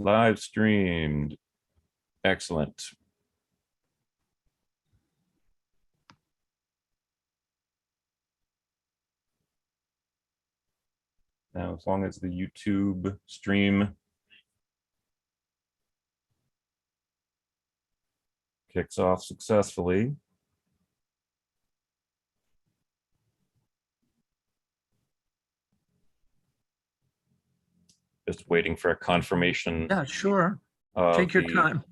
live streamed. Excellent. Now, as long as the YouTube stream kicks off successfully. Just waiting for a confirmation. Yeah, sure. Take your time.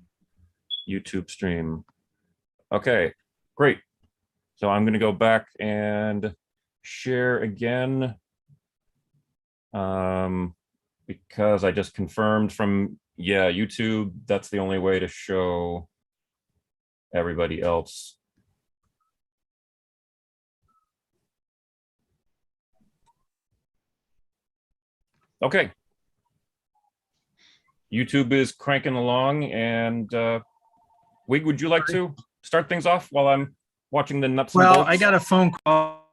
YouTube stream. Okay, great. So I'm going to go back and share again because I just confirmed from, YouTube, that's the only way to show everybody else. Okay. YouTube is cranking along, and Wig, would you like to start things off while I'm watching the nuts and bolts? Well, I got a phone call.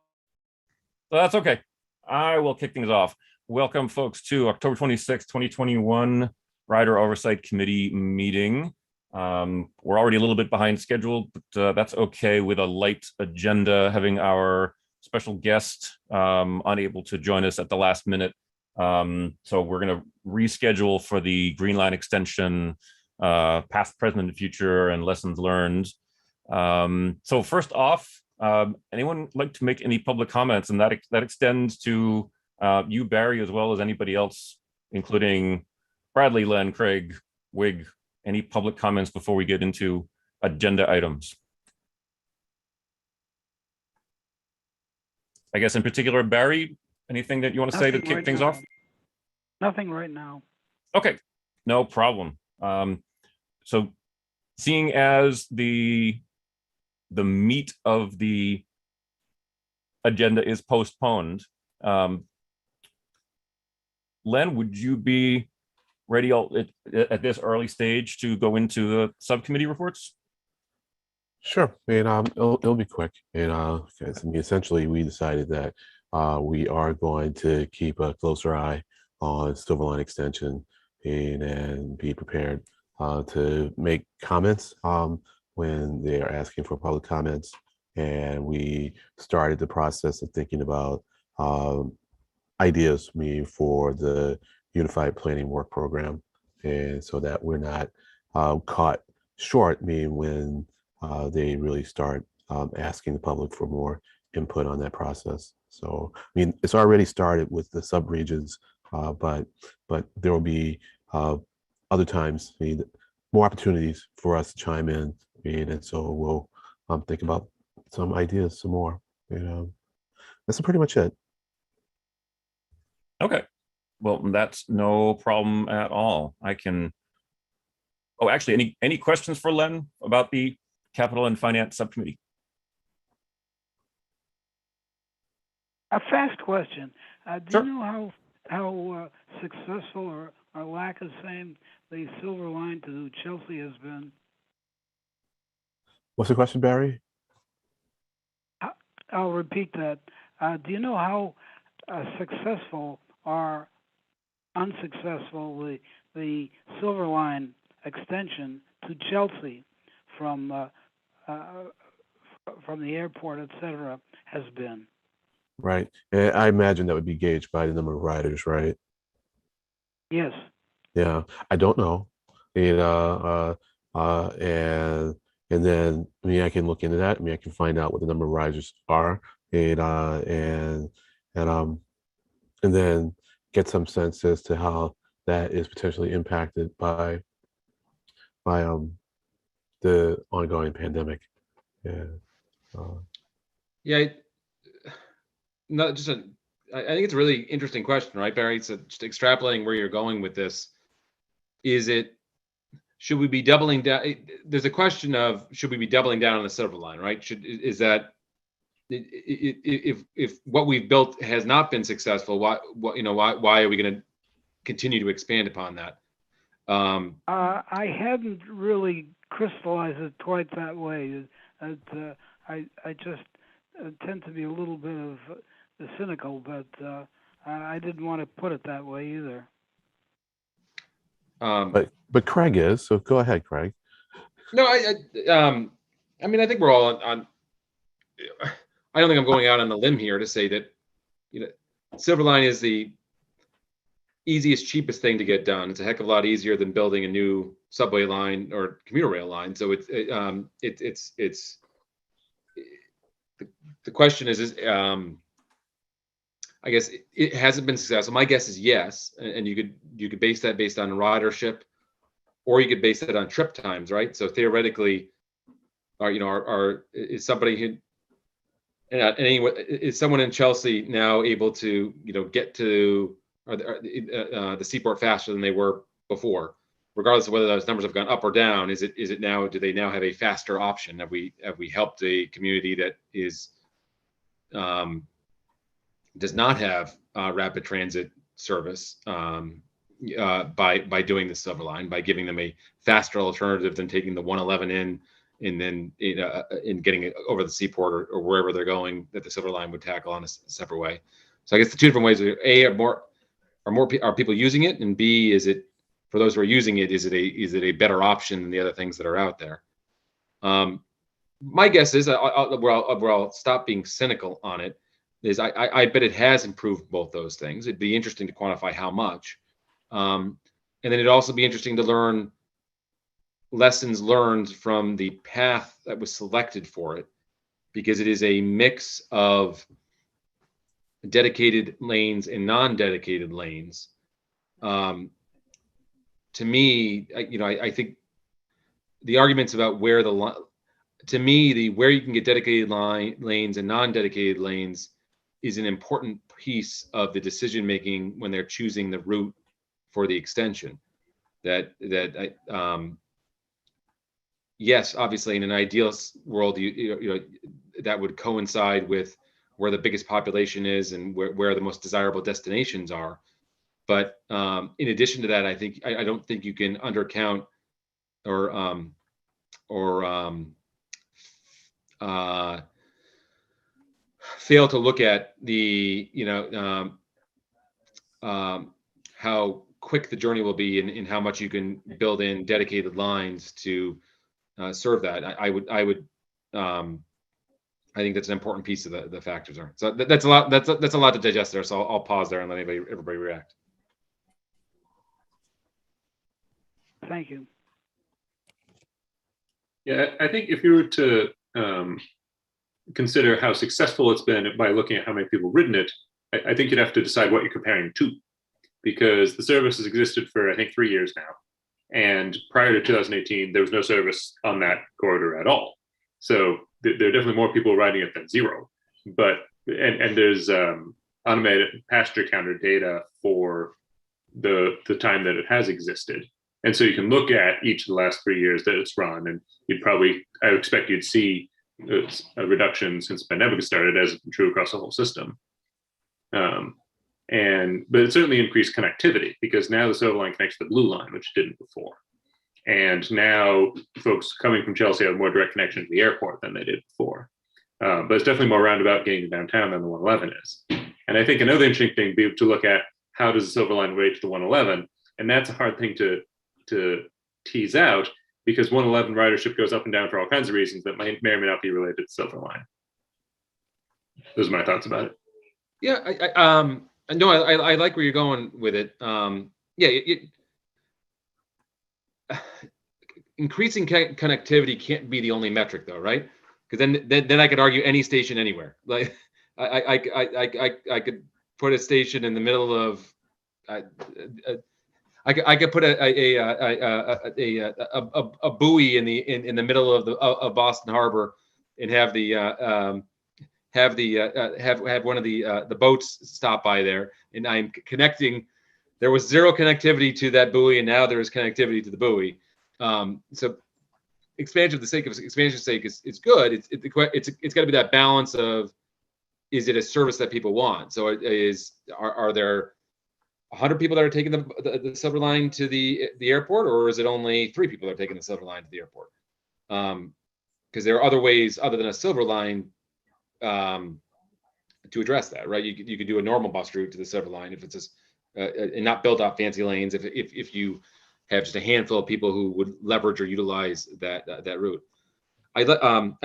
So that's okay. I will kick things off. Welcome, folks, to October 26, 2021 Rider Oversight Committee meeting. We're already a little bit behind schedule, but that's okay with a light agenda, having our special guest unable to join us at the last minute. So we're going to reschedule for the Green Line extension, past, present, and future, and lessons learned. So first off, anyone like to make any public comments? And that extends to you, Barry, as well as anybody else, including Bradley, Len, Craig, Wig. Any public comments before we get into agenda items? I guess in particular, Barry, anything that you want to say to kick things off? Nothing right now. Okay, no problem. So seeing as the meat of the agenda is postponed, Len, would you be ready at this early stage to go into the subcommittee reports? Sure, and it'll be quick. And essentially, we decided that we are going to keep a closer eye on Silver Line extension and be prepared to make comments when they are asking for public comments. And we started the process of thinking about ideas for the Unified Planning Work Program, and so that we're not caught short when they really start asking the public for more input on that process. So, it's already started with the sub-regions, but there will be other times, more opportunities for us to chime in, and so we'll think about some ideas some more. That's pretty much it. Okay, well, that's no problem at all. I can. Oh, actually, any questions for Len about the Capital and Finance Subcommittee? A fast question. Do Sure. you know how successful or lack of same the Silver Line to Chelsea has been? What's the question, Barry? I'll repeat that. Do you know how successful or unsuccessful the Silver Line extension to Chelsea from the airport, etc., has been? Right. And I imagine that would be gauged by the number of riders, right? Yes. Yeah, I don't know. And and then I can look into that. I can find out what the number of riders are, and then get some sense as to how that is potentially impacted by the ongoing pandemic. Yeah. Yeah. I think it's a really interesting question, right, Barry? So just extrapolating where you're going with this, should we be doubling down? There's a question of, should we be doubling down on the Silver Line, right? If what we've built has not been successful, why are we going to continue to expand upon that? I hadn't really crystallized it quite that way. I just tend to be a little bit of cynical, but I didn't want to put it that way either. But Craig is, so go ahead, Craig. No, I mean, I think we're all on. I don't think I'm going out on a limb here to say that, Silverline is the easiest, cheapest thing to get done. It's a heck of a lot easier than building a new subway line or commuter rail line. So the question is I guess it hasn't been successful. My guess is yes, and you could base that based on ridership, or you could base that on trip times, right? So theoretically, is somebody who is someone in Chelsea now able to get to the seaport faster than they were before, regardless of whether those numbers have gone up or down? Is it now? Do they now have a faster option? Have we helped a community that does not have rapid transit service by doing the Silver Line, by giving them a faster alternative than taking the 111 in, and then in getting it over the seaport or wherever they're going, that the Silver Line would tackle on a separate way? So I guess the two different ways are: A, are people using it, and B, is it, for those who are using it, is it a better option than the other things that are out there? My guess is, where I'll stop being cynical on it, is I bet it has improved both those things. It'd be interesting to quantify how much. And then it'd also be interesting to learn lessons learned from the path that was selected for it, because it is a mix of dedicated lanes and non-dedicated lanes. To me, I think the arguments about where where you can get dedicated lanes and non-dedicated lanes is an important piece of the decision making when they're choosing the route for the extension. Yes, obviously, in an ideal world, that would coincide with where the biggest population is and where the most desirable destinations are. But in addition to that, I don't think you can undercount or fail to look at the how quick the journey will be, and how much you can build in dedicated lines to serve that. I think that's an important piece of the factors are. So that's a lot. That's a lot to digest there. So I'll pause there and let everybody react. Thank you. Yeah, I think if you were to consider how successful it's been by looking at how many people have written it, I think you'd have to decide what you're comparing to, because the service has existed for, I think, 3 years now. And prior to 2018, there was no service on that corridor at all. So there are definitely more people riding it than zero. But and there's automated passenger counter data for the time that it has existed. And so you can look at each of the last 3 years that it's run, and I would expect you'd see a reduction since the pandemic started, as it's been true across the whole system. But it certainly increased connectivity, because now the Silver Line connects to the Blue Line, which didn't before. And now folks coming from Chelsea have more direct connection to the airport than they did before. But it's definitely more roundabout getting to downtown than the 111 is. And I think another interesting thing would be to look at, how does the Silver Line relate to the 111? And that's a hard thing to tease out, because 111 ridership goes up and down for all kinds of reasons that may or may not be related to the Silver Line. Those are my thoughts about it. Yeah, I like where you're going with it. Increasing connectivity can't be the only metric, though, right? Because then I could argue any station anywhere. Like I could put a station in the middle of. I could put a buoy in the middle of Boston Harbor, and have one of the boats stop by there, and I'm connecting. There was zero connectivity to that buoy, and now there is connectivity to the buoy. So expansion for the sake of expansion's sake is good. It's got to be that balance of, is it a service that people want? So are there 100 people that are taking the Silver Line to the airport, or is it only 3 people that are taking the Silver Line to the airport? Because there are other ways other than a Silver Line to address that, right? You could do a normal bus route to the Silver Line if it's just and not build up fancy lanes. If you have just a handful of people who would leverage or utilize that route. I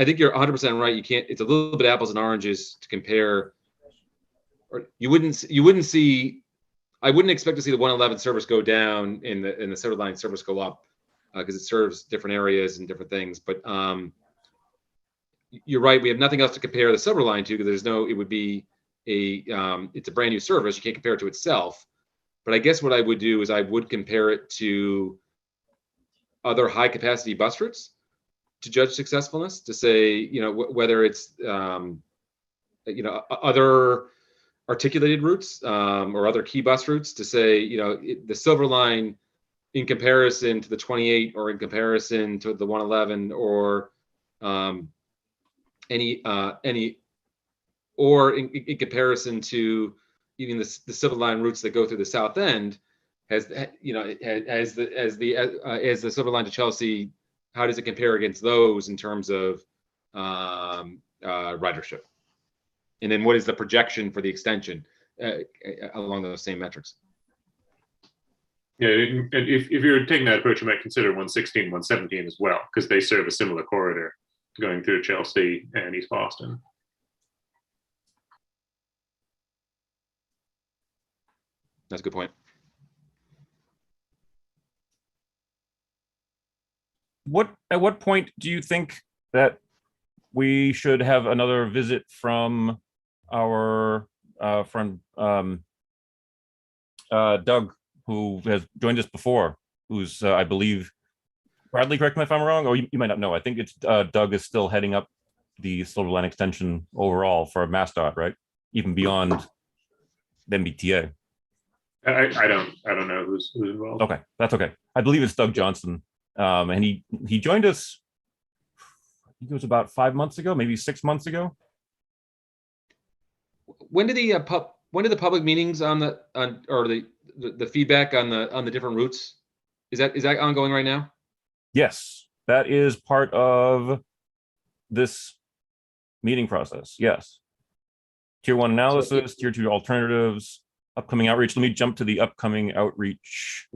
think you're 100% right. You can't. It's a little bit apples and oranges to compare. Or you wouldn't see. I wouldn't expect to see the 111 service go down and the Silver Line service go up because it serves different areas and different things. But you're right. We have nothing else to compare the Silver Line to because there's no. It would be it's a brand new service. You can't compare it to itself. But I guess what I would do is I would compare it to other high capacity bus routes to judge successfulness, to say, whether it's, other articulated routes or other key bus routes, to say, the Silver Line in comparison to the 28 or in comparison to the 111 or any or in comparison to even the Silver Line routes that go through the South End, as the Silver Line to Chelsea, how does it compare against those in terms of ridership? And then what is the projection for the extension along those same metrics? Yeah, and if you're taking that approach, you might consider 116, 117 as well, because they serve a similar corridor going through Chelsea and East Boston. That's a good point. At what point do you think that we should have another visit from our friend Doug, who has joined us before, who's I believe, Bradley, correct me if I'm wrong, or you might not know. I think it's Doug is still heading up the Silver Line extension overall for MassDOT, right? Even beyond the MBTA. I don't know who's involved. Okay, that's okay. I believe it's Doug Johnson, and he joined us. I think it was about 5 months ago, maybe 6 months ago. When did the public meetings or the feedback on the different routes, is that ongoing right now? Yes, that is part of this meeting process. Yes, tier 1 analysis, tier 2 alternatives, upcoming outreach. Let me jump to the upcoming outreach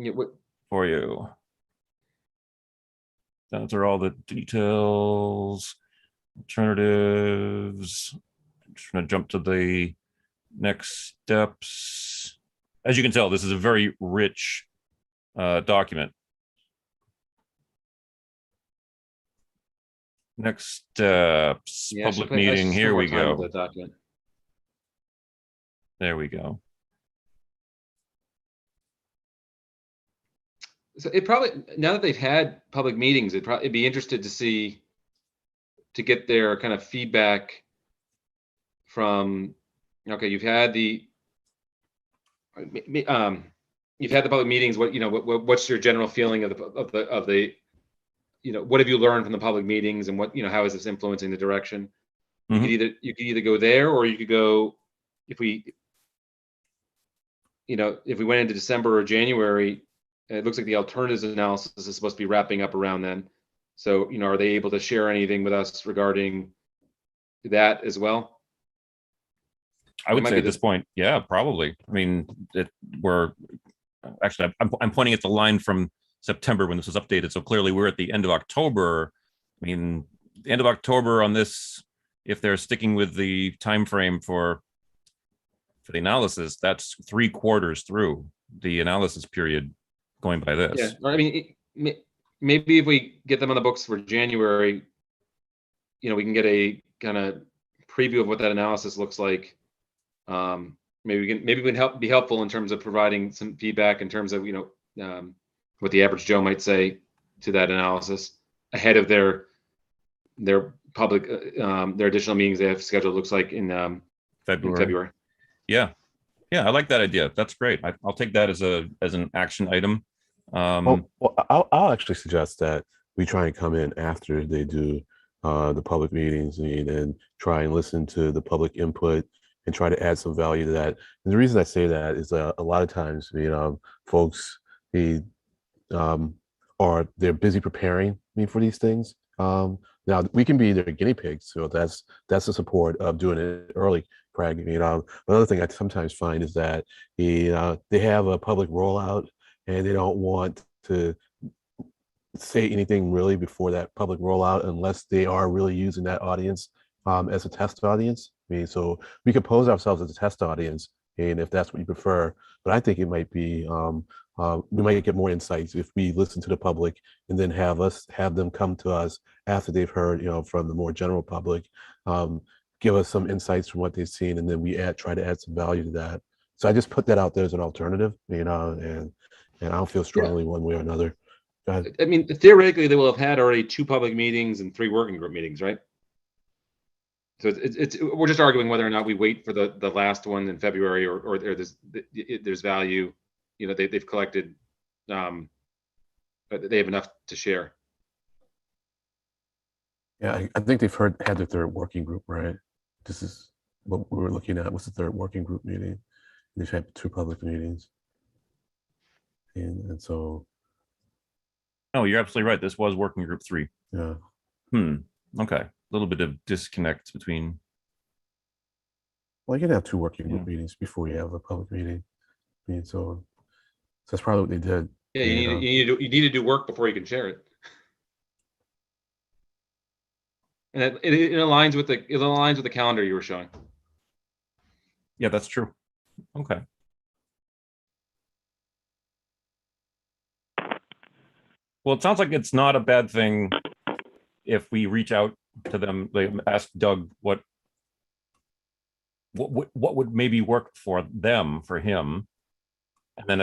for you. Those are all the details, alternatives. I'm just going to jump to the next steps. As you can tell, this is a very rich document. Next steps, public meeting. Here we go. There we go. So it probably, now that they've had public meetings, it'd be interested to get their kind of feedback from, okay, you've had the public meetings. What's your general feeling of the what have you learned from the public meetings, and how is this influencing the direction? Mm-hmm. You could either go there, or you could go, if we went into December or January. It looks like the alternatives analysis is supposed to be wrapping up around then. So, are they able to share anything with us regarding that as well? I would say at this point, yeah, probably. I mean, I'm pointing at the line from September when this was updated. So clearly we're at the end of October. I mean, the end of October on this, if they're sticking with the time frame for the analysis, that's 3 quarters through the analysis period. Going by this, yeah. I mean, maybe if we get them on the books for January, we can get a kind of preview of what that analysis looks like. Maybe we can be helpful in terms of providing some feedback in terms of what the average Joe might say to that analysis ahead of their public their additional meetings they have scheduled. Looks like in February. Yeah, I like that idea. That's great. I'll take that as an action item. Well, I'll actually suggest that we try and come in after they do the public meetings and try and listen to the public input and try to add some value to that. And the reason I say that is a lot of times, folks, they're busy preparing for these things. Now we can be their guinea pigs, so that's the support of doing it early, Craig. Another thing I sometimes find is that they have a public rollout and they don't want to say anything really before that public rollout unless they are really using that audience as a test audience. I mean, so we could pose ourselves as a test audience, and if that's what you prefer. But I think it might be we might get more insights if we listen to the public and then have them come to us after they've heard, from the more general public, give us some insights from what they've seen, and then we try to add some value to that. So I just put that out there as an alternative, and I don't feel strongly one way or another. Go ahead. I mean, theoretically, they will have had already 2 public meetings and 3 working group meetings, right? So we're just arguing whether or not we wait for the last one in February, or there's value, they've collected, they have enough to share. Yeah, I think they've had their 3rd working group, right? This is what we were looking at. What's the 3rd working group meeting? They've had 2 public meetings, and so. No, you're absolutely right. This was working group 3. Yeah. Okay. A little bit of disconnect between. Well, you can have 2 working group meetings before you have a public meeting. I mean, so that's probably what they did. Yeah, you need to do work before you can share it. And it aligns with the calendar you were showing. Yeah, that's true. Okay. Well, it sounds like it's not a bad thing if we reach out to them, like ask Doug what would maybe work for him, and then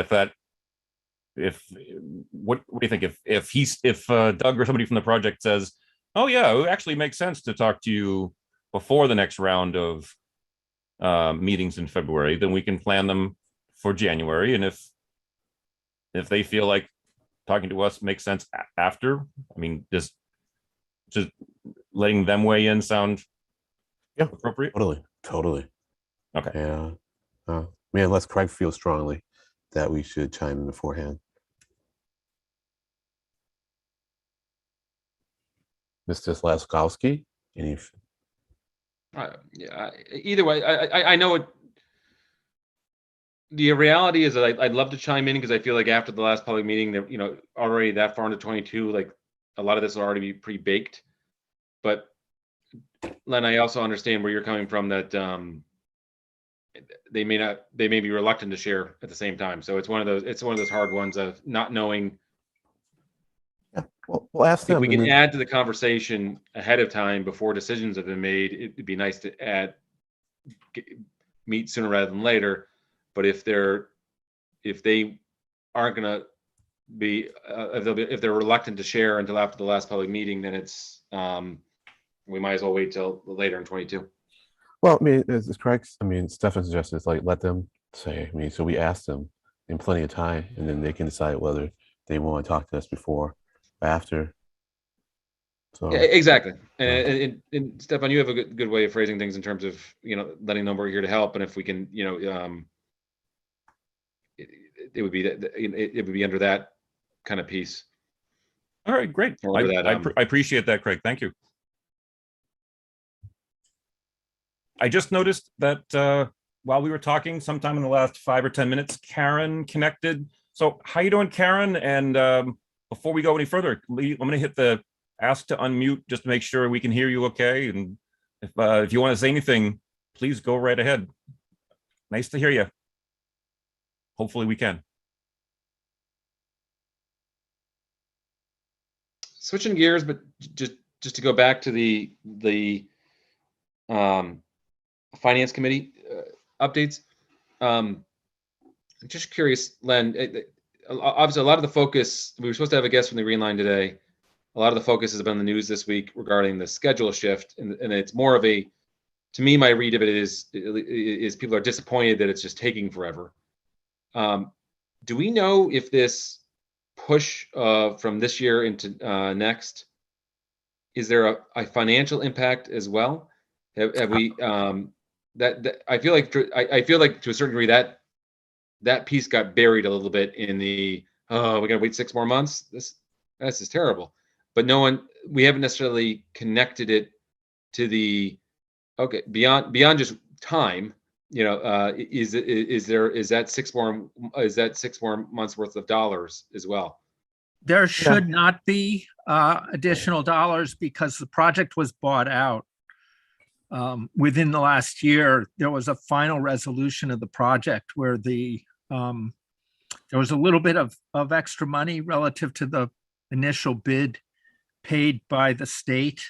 what do you think if Doug or somebody from the project says, oh yeah, it actually makes sense to talk to you before the next round of meetings in February, then we can plan them for January, and if they feel like talking to us makes sense after, I mean, just letting them weigh in sound appropriate? Totally. Okay. Yeah. Unless Craig feels strongly that we should chime in beforehand. Mr. Slaskowski, either way, I know it. The reality is that I'd love to chime in because I feel like after the last public meeting, that already that far into 22, like a lot of this will already be pre-baked. But Len, I also understand where you're coming from, that they may be reluctant to share at the same time. So it's one of those hard ones of not knowing. Yeah, well, we'll ask them. If we can add to the conversation ahead of time before decisions have been made, it'd be nice to meet sooner rather than later. But if they aren't going to be, if they're reluctant to share until after the last public meeting, then it's we might as well wait till later in 22. Well, I mean, it's correct. I mean, Stefan suggested it's like let them say. I mean, so we asked them in plenty of time, and then they can decide whether they want to talk to us before or after. So yeah, exactly. And Stefan, you have a good way of phrasing things in terms of letting them we're here to help, and if we can it would be under that kind of piece. All right, great. I appreciate that, Craig. Thank you. I just noticed that while we were talking sometime in the last 5 or 10 minutes, Karen connected. So how you doing, Karen? And before we go any further, I'm going to hit the ask to unmute just to make sure we can hear you okay. And if you want to say anything, please go right ahead. Nice to hear you. Hopefully we can. Switching gears, but just to go back to the finance committee updates. I'm just curious, Len, obviously a lot of the focus, we were supposed to have a guest from the Green Line today. A lot of the focus has been on the news this week regarding the schedule shift. And it's more of to me, my read of it is people are disappointed that it's just taking forever. Do we know if this push from this year into next, is there a financial impact as well? Have we that I feel like to a certain degree that piece got buried a little bit in the we gotta wait 6 more months. This is terrible. But we haven't necessarily connected it to the beyond just time. Is that 6 more months worth of dollars as well? There should not be additional dollars because the project was bought out. Within the last year, there was a final resolution of the project where there was a little bit of extra money relative to the initial bid paid by the state.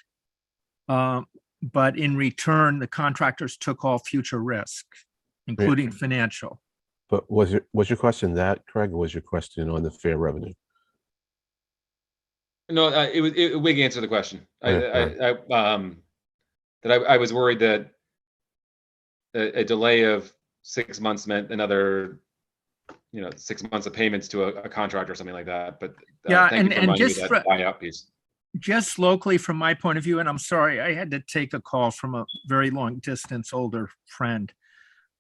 But in return, the contractors took all future risk, including financial. But was your question that, Craig, or was your question on the fair revenue? No, Wig answered the question. Yeah, I was worried that a delay of 6 months meant another, 6 months of payments to a contract or something like that. But Yeah, thank you for and reminding me just of that buyout piece. Just locally from my point of view, and I'm sorry, I had to take a call from a very long distance older friend.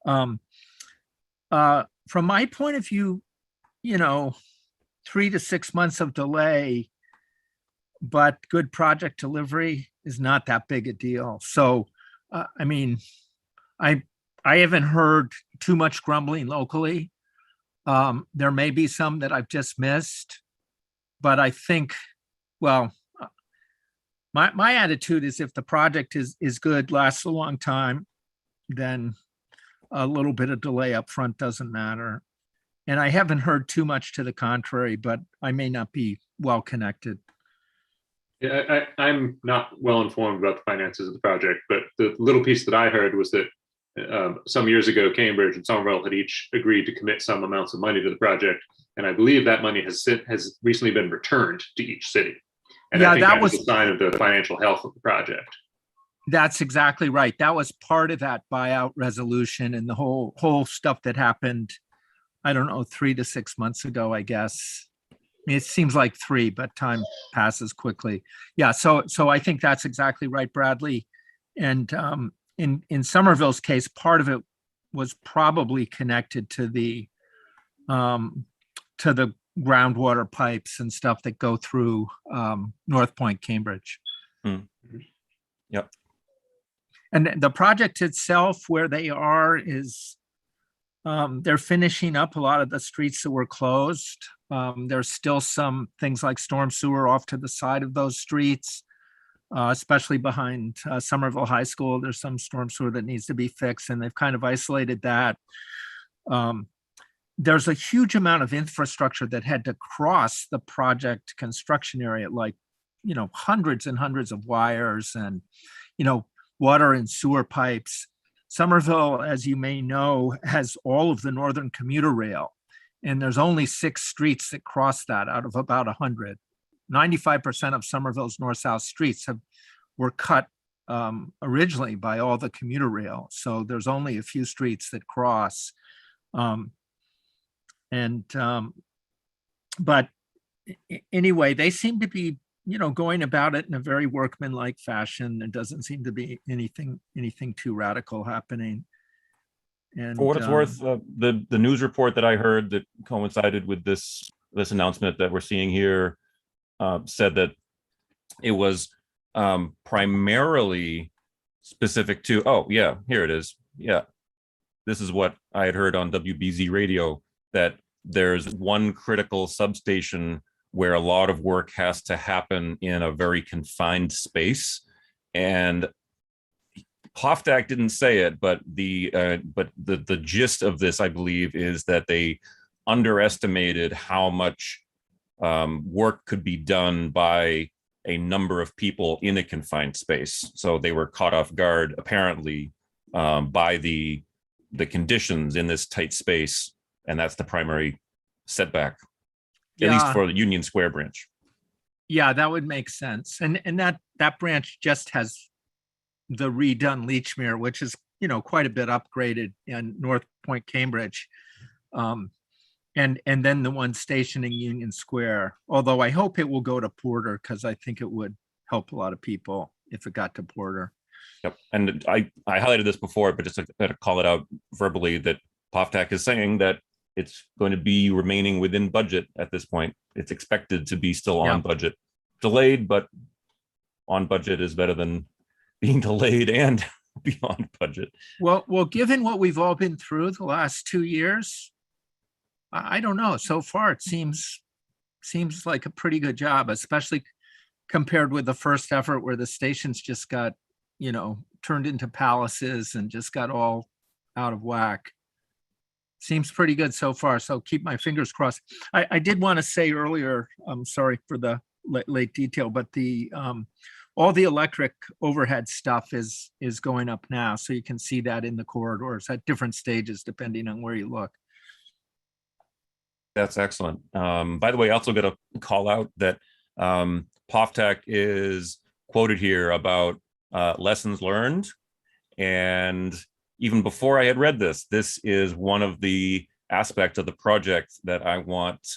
From my point of view, 3 to 6 months of delay, but good project delivery is not that big a deal. So, I mean, I haven't heard too much grumbling locally. There may be some that I've just missed, but I think, well, my attitude is if the project is good, lasts a long time, then a little bit of delay up front doesn't matter. And I haven't heard too much to the contrary, but I may not be well connected. Yeah, I'm not well informed about the finances of the project, but the little piece that I heard was that some years ago, Cambridge and Somerville had each agreed to commit some amounts of money to the project, and I believe that money has recently been returned to each city. And Yeah, I think that that was a sign of the financial health of the project. That's exactly right. That was part of that buyout resolution and the whole stuff that happened, I don't know, 3 to 6 months ago, I guess. I mean, it seems like 3, but time passes quickly. Yeah, so I think that's exactly right, Bradley. And in Somerville's case, part of it was probably connected to the groundwater pipes and stuff that go through North Point, Cambridge. Yep. And the project itself, where they are, is they're finishing up a lot of the streets that were closed. There's still some things like storm sewer off to the side of those streets, especially behind Somerville High School. There's some storm sewer that needs to be fixed, and they've kind of isolated that. There's a huge amount of infrastructure that had to cross the project construction area, like, hundreds and hundreds of wires and, water and sewer pipes. Somerville, as you may know, has all of the northern commuter rail, and there's only 6 streets that cross that out of about 100. 95% of Somerville's north-south streets were cut originally by all the commuter rail. So there's only a few streets that cross. But anyway, they seem to be, going about it in a very workmanlike fashion. There doesn't seem to be anything too radical happening. And for what it's worth, the news report that I heard that coincided with this announcement that we're seeing here said that it was primarily specific to, oh yeah, here it is. Yeah, this is what I had heard on WBZ radio, that there's one critical substation where a lot of work has to happen in a very confined space. And Poftak didn't say it, but the gist of this, I believe, is that they underestimated how much work could be done by a number of people in a confined space. So they were caught off guard, apparently, by the conditions in this tight space, and that's the primary setback, at least for the Union Square branch. Yeah, that would make sense. And that branch just has the redone Leechmere, which is, quite a bit upgraded in North Point, Cambridge. And then the one stationing Union Square, although I hope it will go to Porter, because I think it would help a lot of people if it got to Porter. Yep. And I highlighted this before, but just to call it out verbally, that Poftak is saying that it's going to be remaining within budget at this point. It's expected to be still on budget. Delayed, but on budget is better than being delayed and beyond budget. Well, given what we've all been through the last 2 years, I don't know. So far, it seems seems like a pretty good job, especially compared with the first effort where the stations just got, turned into palaces and just got all out of whack. Seems pretty good so far, so keep my fingers crossed. I did want to say earlier, I'm sorry for the late detail, but the all the electric overhead stuff is going up now, so you can see that in the corridors at different stages depending on where you look. That's excellent. By the way, I also got a call out that POFTAC is quoted here about lessons learned. And even before I had read this is one of the aspects of the project that I want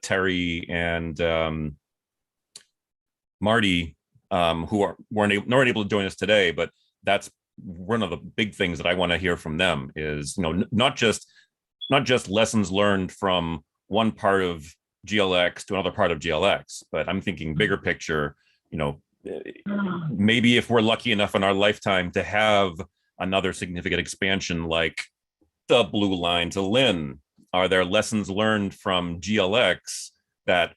Terry and Marty, who weren't able to join us today, but that's one of the big things that I want to hear from them is, not just lessons learned from one part of GLX to another part of GLX, but I'm thinking bigger picture, maybe if we're lucky enough in our lifetime to have another significant expansion like the Blue Line to Lynn, are there lessons learned from GLX that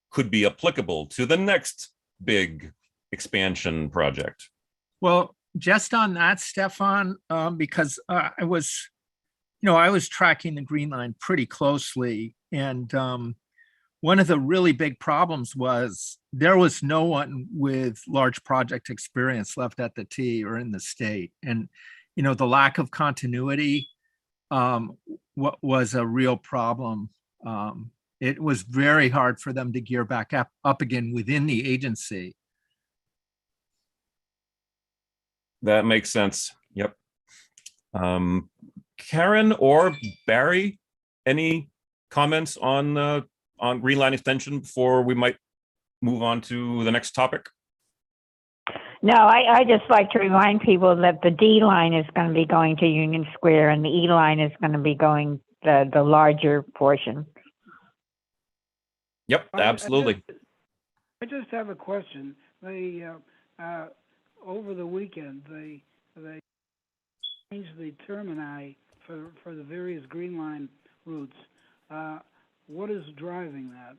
could be applicable to the next big expansion project? Well, just on that, Stefan, because I was tracking the Green Line pretty closely, and one of the really big problems was there was no one with large project experience left at the T or in the state. And, the lack of continuity was a real problem. It was very hard for them to gear back up again within the agency. That makes sense. Yep. Karen or Barry, any comments on Green Line extension before we might move on to the next topic? No, I just like to remind people that the D line is going to be going to Union Square and the E line is going to be going the larger portion. Yep, absolutely. I just have a question. They over the weekend they changed the termini for the various Green Line routes. What is driving that?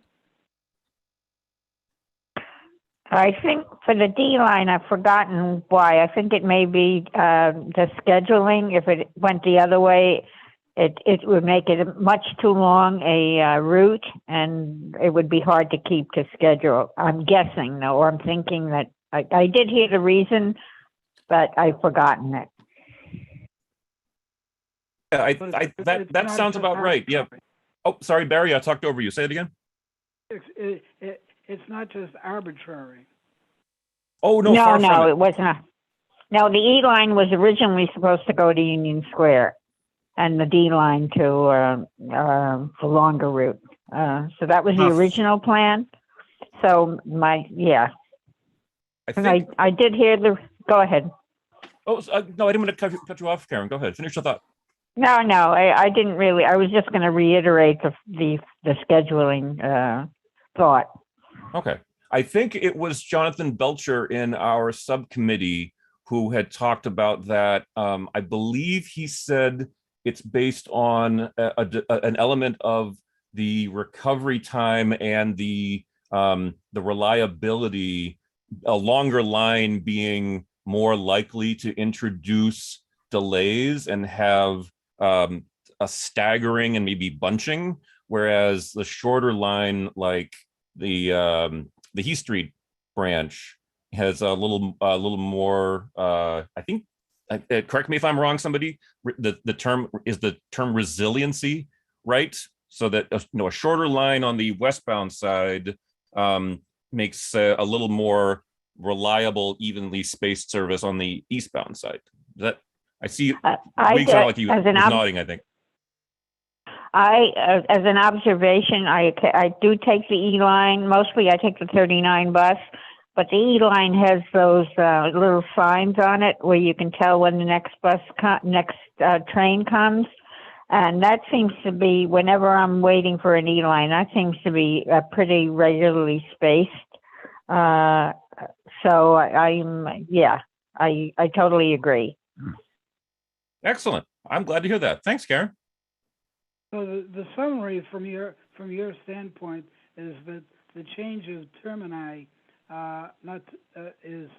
I think for the D line, I've forgotten why. I think it may be the scheduling. If it went the other way, it would make it much too long a route, and it would be hard to keep to schedule. I'm guessing, though, or I'm thinking that I did hear the reason, but I've forgotten it. Yeah, that sounds about right. Yeah. Oh, sorry, Barry, I talked over you. Say it again. It's not just arbitrary. Oh, no, No, far from no, it. it wasn't. No, the E line was originally supposed to go to Union Square, and the D line to the longer route. So that was the original plan. So I think, I did hear the. Go ahead. Oh, no, I didn't want to cut you off, Karen. Go ahead. Finish your thought. No, I didn't really. I was just going to reiterate the scheduling thought. Okay. I think it was Jonathan Belcher in our subcommittee who had talked about that. I believe he said it's based on an element of the recovery time and the reliability, a longer line being more likely to introduce delays and have a staggering and maybe bunching, whereas the shorter line, like the Heath Street branch, has a little more. I think. Correct me if I'm wrong. Somebody. The term resiliency, right? So that a shorter line on the westbound side makes a little more reliable, evenly spaced service on the eastbound side. That I see. We sound like you was nodding, I think. As an observation, I do take the E line. Mostly, I take the 39 bus, but the E line has those little signs on it where you can tell when the next train comes, and that seems to be whenever I'm waiting for an E line. That seems to be pretty regularly spaced. So I totally agree. Excellent. I'm glad to hear that. Thanks, Karen. So the summary from your standpoint is that the change of termini not is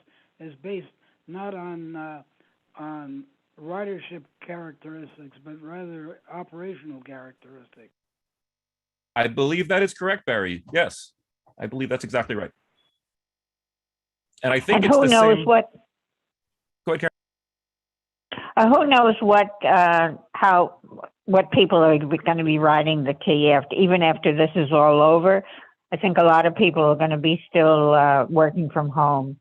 based not on ridership characteristics, but rather operational characteristics. I believe that is correct, Barry. Yes, I believe that's exactly right. And I think And it's who the knows same. what, Go ahead, Karen. who knows what people are going to be riding the T after, even after this is all over. I think a lot of people are going to be still working from home.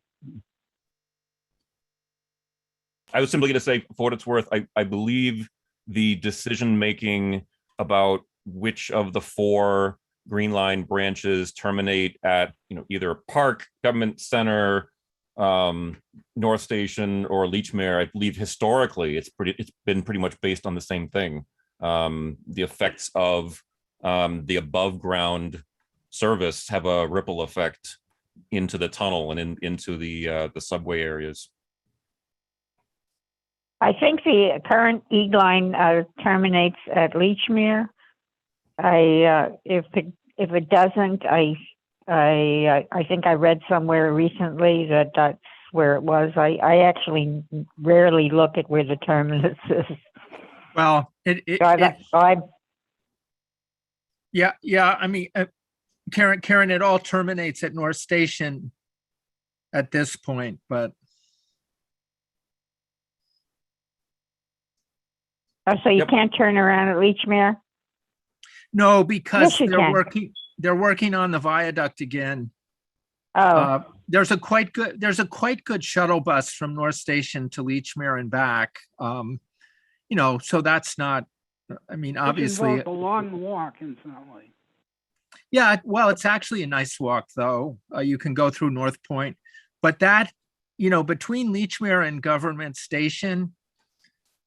I was simply going to say, for what it's worth, I believe the decision-making about which of the 4 Green Line branches terminate at, either Park, Government Center, North Station, or Leechmere, I believe historically it's been pretty much based on the same thing. The effects of the above ground service have a ripple effect into the tunnel and into the subway areas. I think the current E line terminates at Leechmere. If it doesn't, I think I read somewhere recently that that's where it was. I actually rarely look at where the terminus is. Well, yeah. I mean, Karen, it all terminates at North Station at this point, but so you Yep. can't turn around at Leechmere? no, because Yes, you can. they're working on the viaduct again. Oh, There's a quite good shuttle bus from North Station to Leechmere and back. So that's not, I mean, obviously. Which involves a long walk, incidentally. Yeah, well, it's actually a nice walk, though. You can go through North Point, but that, between Leechmere and Government Station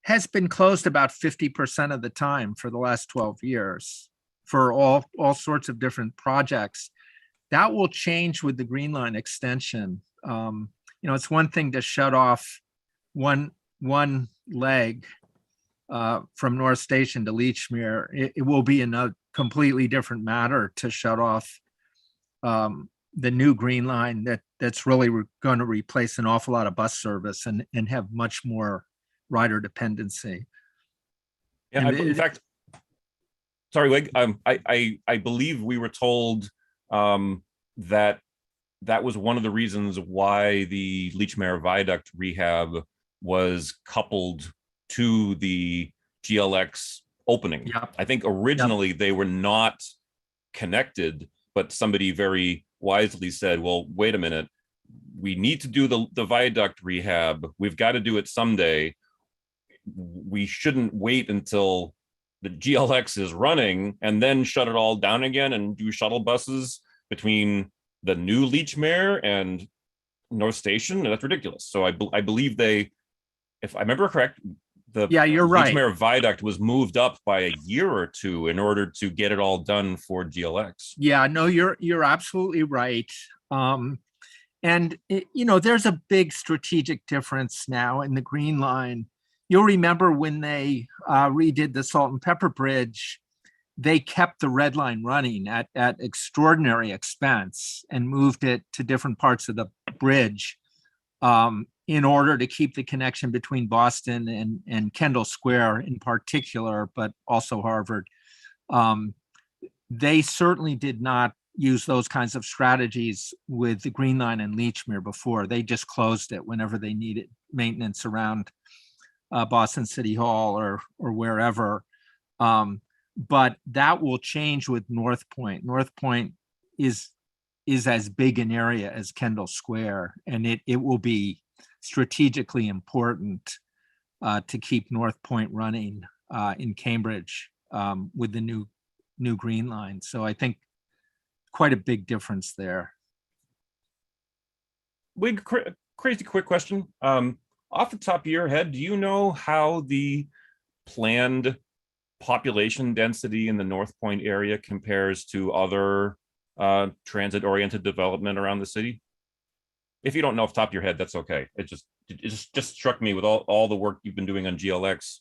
has been closed about 50% of the time for the last 12 years for all sorts of different projects. That will change with the Green Line extension. It's one thing to shut off one leg from North Station to Leechmere. It will be another completely different matter to shut off the new Green Line that's really going to replace an awful lot of bus service and have much more rider dependency. Yeah, in fact, sorry, Wig. I believe we were told that was one of the reasons why the Leechmere Viaduct rehab was coupled to the GLX opening. Yep. I think originally they were not connected, but somebody very wisely said, well, wait a minute, we need to do the viaduct rehab. We've got to do it someday. We shouldn't wait until the GLX is running and then shut it all down again and do shuttle buses between the new Leechmere and North Station. That's ridiculous. So I believe if I remember correct, you're right. Leechmere Viaduct was moved up by a year or two in order to get it all done for GLX. Yeah, no, you're absolutely right. And there's a big strategic difference now in the Green Line. You'll remember when they redid the Salt and Pepper Bridge, they kept the Red Line running at extraordinary expense and moved it to different parts of the bridge in order to keep the connection between Boston and Kendall Square in particular, but also Harvard. They certainly did not use those kinds of strategies with the Green Line and Leechmere before. They just closed it whenever they needed maintenance around Boston City Hall or wherever. But that will change with North Point. North Point is as big an area as Kendall Square, and it will be strategically important to keep North Point running in Cambridge with the new Green Line. So I think quite a big difference there. Wig, crazy quick question. Off the top of your head, do you know how the planned population density in the North Point area compares to other transit-oriented development around the city? If you don't know off the top of your head, that's okay. It just struck me with all the work you've been doing on GLX,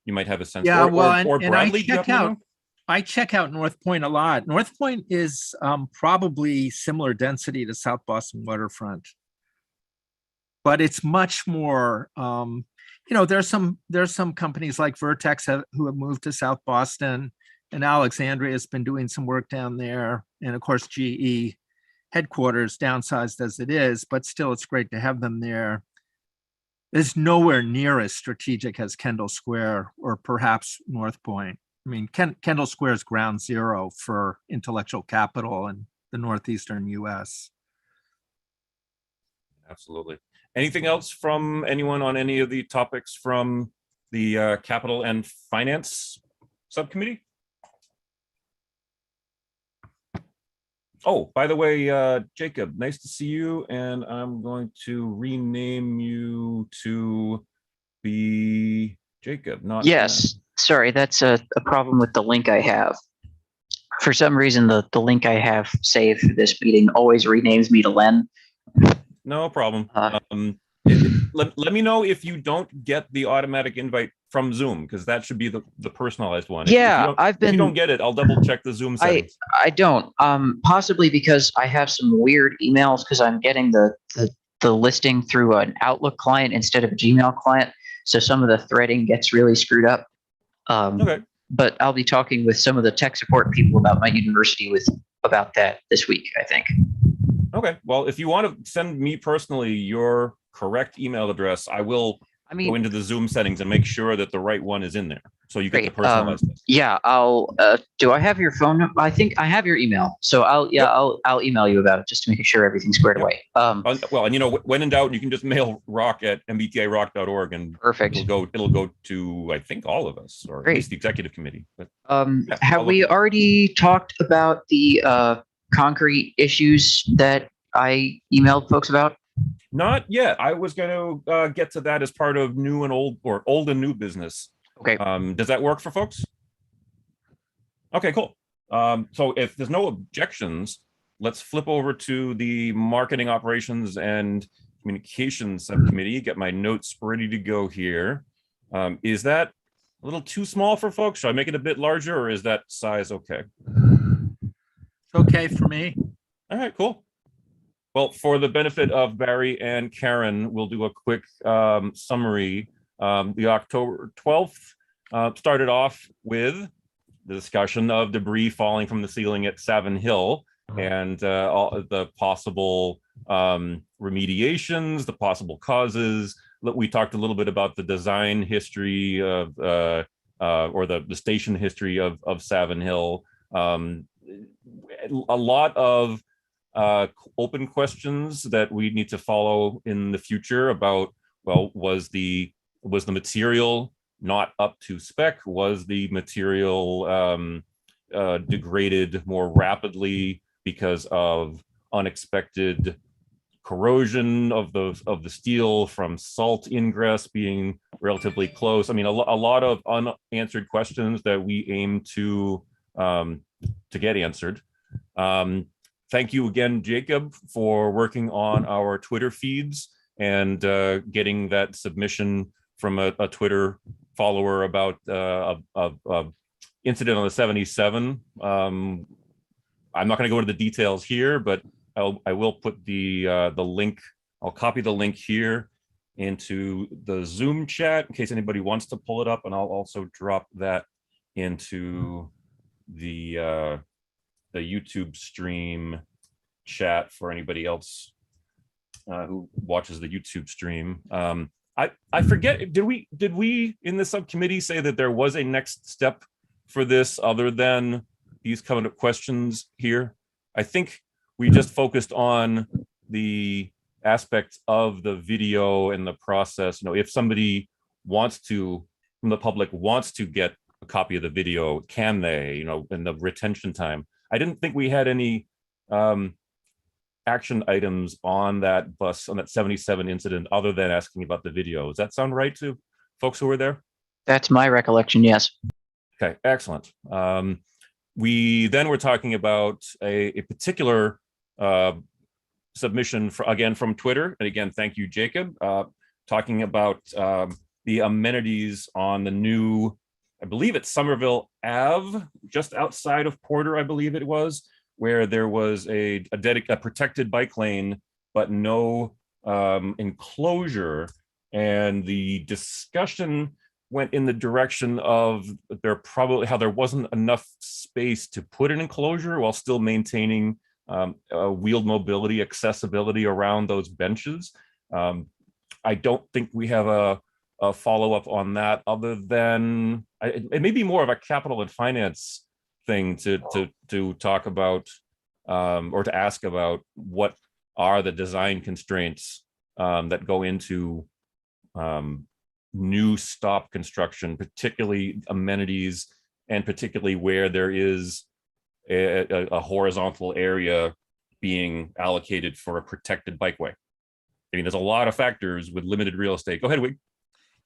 you might have a sense. Yeah, or Bradley, I check out. I check out North Point a lot. North Point is probably similar density to South Boston waterfront, but it's much more. There's some companies like Vertex who have moved to South Boston, and Alexandria has been doing some work down there, and of course GE headquarters, downsized as it is, but still it's great to have them there. It's nowhere near as strategic as Kendall Square or perhaps North Point. I mean, Kendall Square is ground zero for intellectual capital in the Northeastern US. Absolutely. Anything else from anyone on any of the topics from the Capital and Finance Subcommittee? Oh, by the way, Jacob, nice to see you. And I'm going to rename you to be Jacob, not Yes, sorry, that's a problem with the link I have. For some reason, the link I have saved for this meeting always renames me to Len. No problem. Let me know if you don't get the automatic invite from Zoom, because that should be the personalized one. Yeah, if you don't get it, I'll double check the Zoom settings. I don't. Possibly because I have some weird emails because I'm getting the listing through an Outlook client instead of a Gmail client. So some of the threading gets really screwed up. Okay. But I'll be talking with some of the tech support people about my university about that this week, I think. Okay. Well, if you want to send me personally your correct email address, I will go into the Zoom settings and make sure that the right one is in there, so you get the personalized list. Yeah, I'll. Do I have your phone number? I think I have your email, so I'll email you about it just to make sure everything's squared away. Well, and when in doubt, you can just mail rock at mbtarock.org and perfect. It'll go to, I think, all of us, or at least the executive committee. But have we already talked about the concrete issues that I emailed folks about? Not yet. I was going to get to that as part of new and old, or old and new business. Okay. Does that work for folks? Okay, cool. So if there's no objections, let's flip over to the Marketing Operations and Communications Subcommittee. Get my notes ready to go here. Is that a little too small for folks? Should I make it a bit larger, or is that size okay? It's okay for me. All right, cool. Well, for the benefit of Barry and Karen, we'll do a quick summary. The October 12th started off with the discussion of debris falling from the ceiling at Savin Hill and all the possible remediations, the possible causes. We talked a little bit about the design history of, or the station history of Savin Hill. A lot of open questions that we need to follow in the future about, well, was the material not up to spec? Was the material degraded more rapidly because of unexpected corrosion of the steel from salt ingress being relatively close? I mean, a lot of unanswered questions that we aim to get answered. Thank you again, Jacob, for working on our Twitter feeds and getting that submission from a Twitter follower about incident on the 77. I'm not going to go into the details here, but I will put the link. I'll copy the link here into the Zoom chat in case anybody wants to pull it up, and I'll also drop that into the YouTube stream chat for anybody else who watches the YouTube stream. I forget, did we in the subcommittee say that there was a next step for this other than these kind of questions here? I think we just focused on the aspects of the video and the process. You know, if somebody wants to, from the public, wants to get a copy of the video, can they, you know, in the retention time? I didn't think we had any action items on that bus, on that 77 incident, other than asking about the video. Does that sound right to folks who were there? That's my recollection, yes. Okay, excellent. We then were talking about a particular submission, again, from Twitter. And again, thank you, Jacob, talking about the amenities on the new I believe it's Somerville Ave, just outside of Porter, I believe it was, where there was a protected bike lane, but no enclosure. And the discussion went in the direction of how there wasn't enough space to put an enclosure while still maintaining wheeled mobility, accessibility around those benches. I don't think we have a follow-up on that, other than it may be more of a capital and finance thing to talk about, or to ask about what are the design constraints that go into new stop construction, particularly amenities, and particularly where there is a horizontal area being allocated for a protected bikeway. I mean, there's a lot of factors with limited real estate. Go ahead, Wig.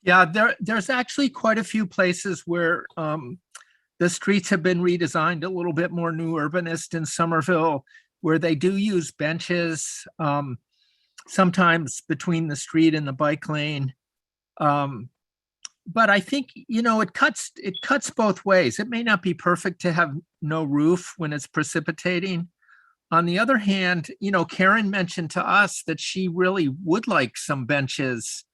Yeah, there's actually quite a few places where the streets have been redesigned a little bit more new urbanist in Somerville, where they do use benches, sometimes between the street and the bike lane. But I think, it cuts both ways. It may not be perfect to have no roof when it's precipitating. On the other hand, Karen mentioned to us that she really would like some benches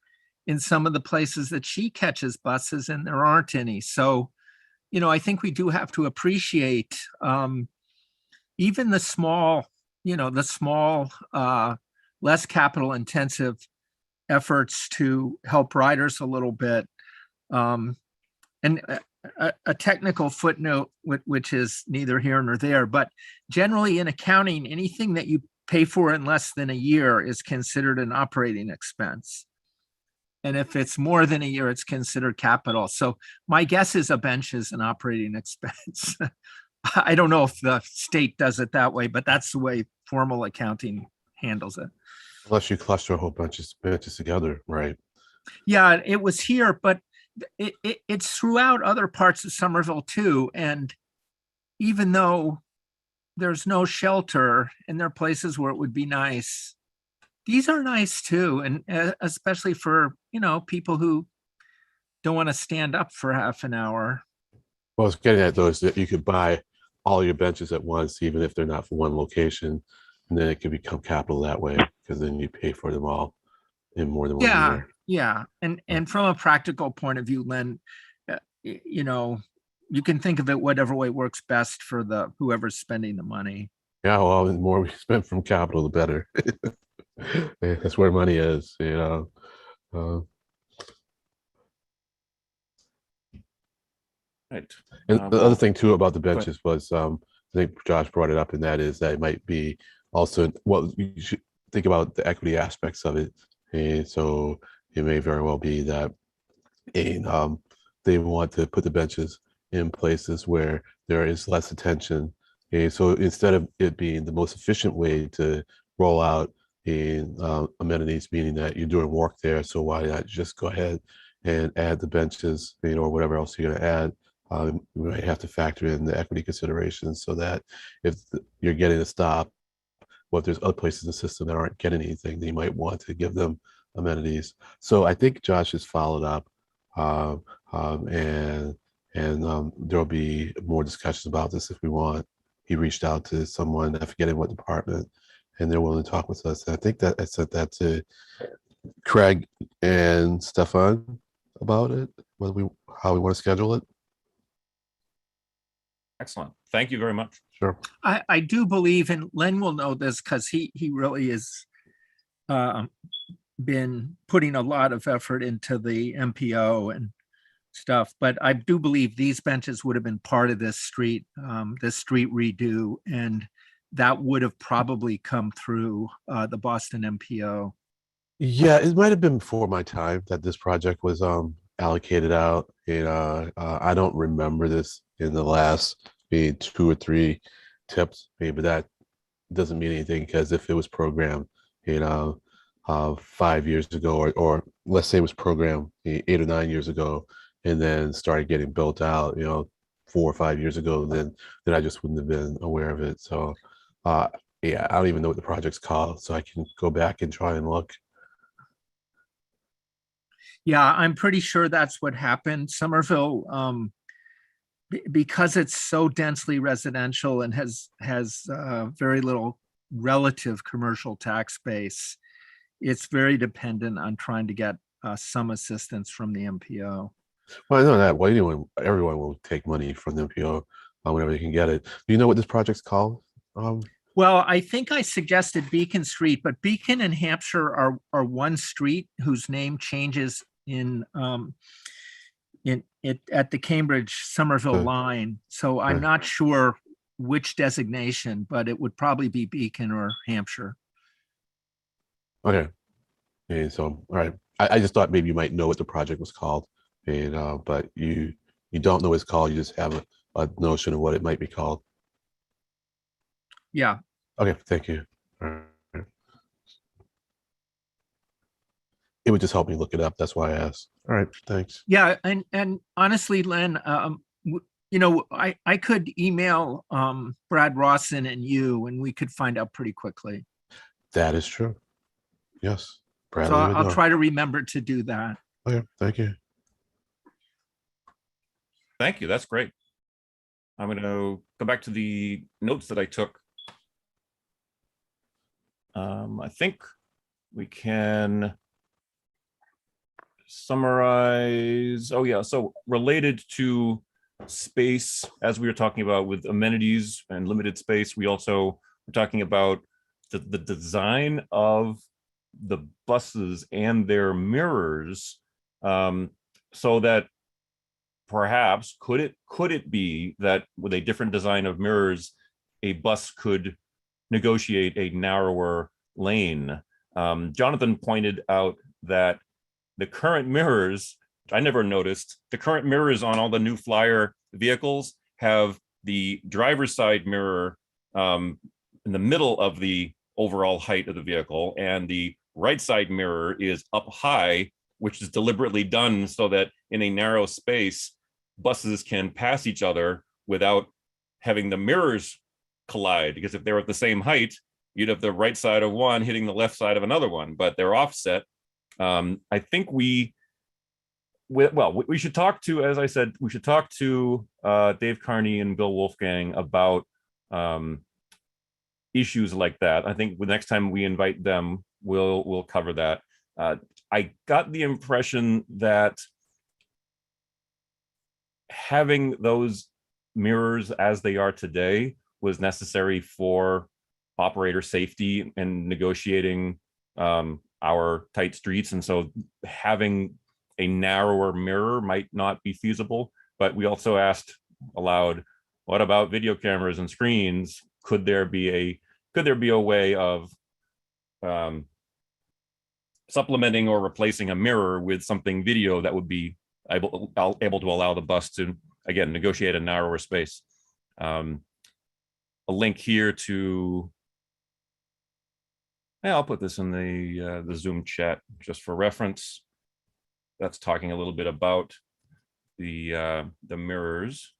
in some of the places that she catches buses, and there aren't any. So, I think we do have to appreciate even the small, less capital intensive efforts to help riders a little bit. And a technical footnote, which is neither here nor there, but generally in accounting, anything that you pay for in less than a year is considered an operating expense. And if it's more than a year, it's considered capital. So my guess is a bench is an operating expense. I don't know if the state does it that way, but that's the way formal accounting handles it. Unless you cluster a whole bunch of benches together, right? Yeah, it was here, but it's throughout other parts of Somerville too. And even though there's no shelter and there are places where it would be nice, these are nice too. And especially for, people who don't want to stand up for half an hour. Well, I was getting at those that you could buy all your benches at once, even if they're not for one location, and then it could become capital that way, because then you pay for them all in more than 1 year. Yeah. And from a practical point of view, Len, you can think of it whatever way works best for whoever's spending the money. Yeah, well, the more we spend from capital, the better. That's where money is, Right. And the other thing too about the benches was, I think Josh brought it up, and that is that it might be also, well, you should think about the equity aspects of it. And so it may very well be that they want to put the benches in places where there is less attention. And so instead of it being the most efficient way to roll out in amenities, meaning that you're doing work there, so why not just go ahead and add the benches, or whatever else you're going to add. We might have to factor in the equity considerations, so that if you're getting a stop, well, if there's other places in the system that aren't getting anything, then you might want to give them amenities. So I think Josh has followed up, and there'll be more discussions about this if we want. He reached out to someone, I'm forgetting what department, and they're willing to talk with us. And I think that I sent that to Craig and Stefan about it, how we want to schedule it. Excellent. Thank you very much. Sure. I do believe, and Len will know this because he really has been putting a lot of effort into the MPO and stuff, but I do believe these benches would have been part of this street redo, and that would have probably come through the Boston MPO. Yeah, it might have been before my time that this project was allocated out. I don't remember this in the last maybe 2 or 3 tips, but that doesn't mean anything, because if it was programmed 5 years ago, or let's say it was programmed 8 or 9 years ago, and then started getting built out 4 or 5 years ago, then I just wouldn't have been aware of it. So yeah, I don't even know what the project's called, so I can go back and try and look. Yeah, I'm pretty sure that's what happened. Somerville because it's so densely residential and has very little relative commercial tax base, it's very dependent on trying to get some assistance from the MPO. Well, I know that. Well, everyone will take money from the MPO whenever they can get it. Do you know what this project's called? Well, I think I suggested Beacon Street, but Beacon and Hampshire are one street whose name changes at the Cambridge Somerville Okay. line. So I'm Okay. not sure which designation, but it would probably be Beacon or Hampshire. Okay. And so, all right. I just thought maybe you might know what the project was called, and but you don't know what it's called. You just have a notion of what it might be called. Yeah. Okay. Thank you. All right. It would just help me look it up. That's why I asked. All right. Thanks. Yeah. And honestly, Len, I could email Brad Rawson and you, and we could find out pretty quickly. That is true. Yes. Brad So will even I'll know. try to remember to do that. Okay. Thank you. Thank you. That's great. I'm going to go back to the notes that I took. I think we can summarize. Oh, yeah. So related to space, as we were talking about with amenities and limited space, we also were talking about the design of the buses and their mirrors, so that perhaps could it be that with a different design of mirrors, a bus could negotiate a narrower lane. Jonathan pointed out that the current mirrors, which I never noticed, the current mirrors on all the new Flyer vehicles have the driver's side mirror in the middle of the overall height of the vehicle, and the right side mirror is up high, which is deliberately done so that in a narrow space, buses can pass each other without having the mirrors collide, because if they're at the same height, you'd have the right side of one hitting the left side of another one, but they're offset. I think we should talk to, as I said, we should talk to Dave Carney and Bill Wolfgang about issues like that. I think the next time we invite them, we'll cover that. I got the impression that having those mirrors as they are today was necessary for operator safety and negotiating our tight streets. And so having a narrower mirror might not be feasible. But we also asked aloud, what about video cameras and screens? Could there be a way of supplementing or replacing a mirror with something video that would be able to allow the bus to, again, negotiate a narrower space? A link here to, yeah, I'll put this in the Zoom chat just for reference. That's talking a little bit about the mirrors.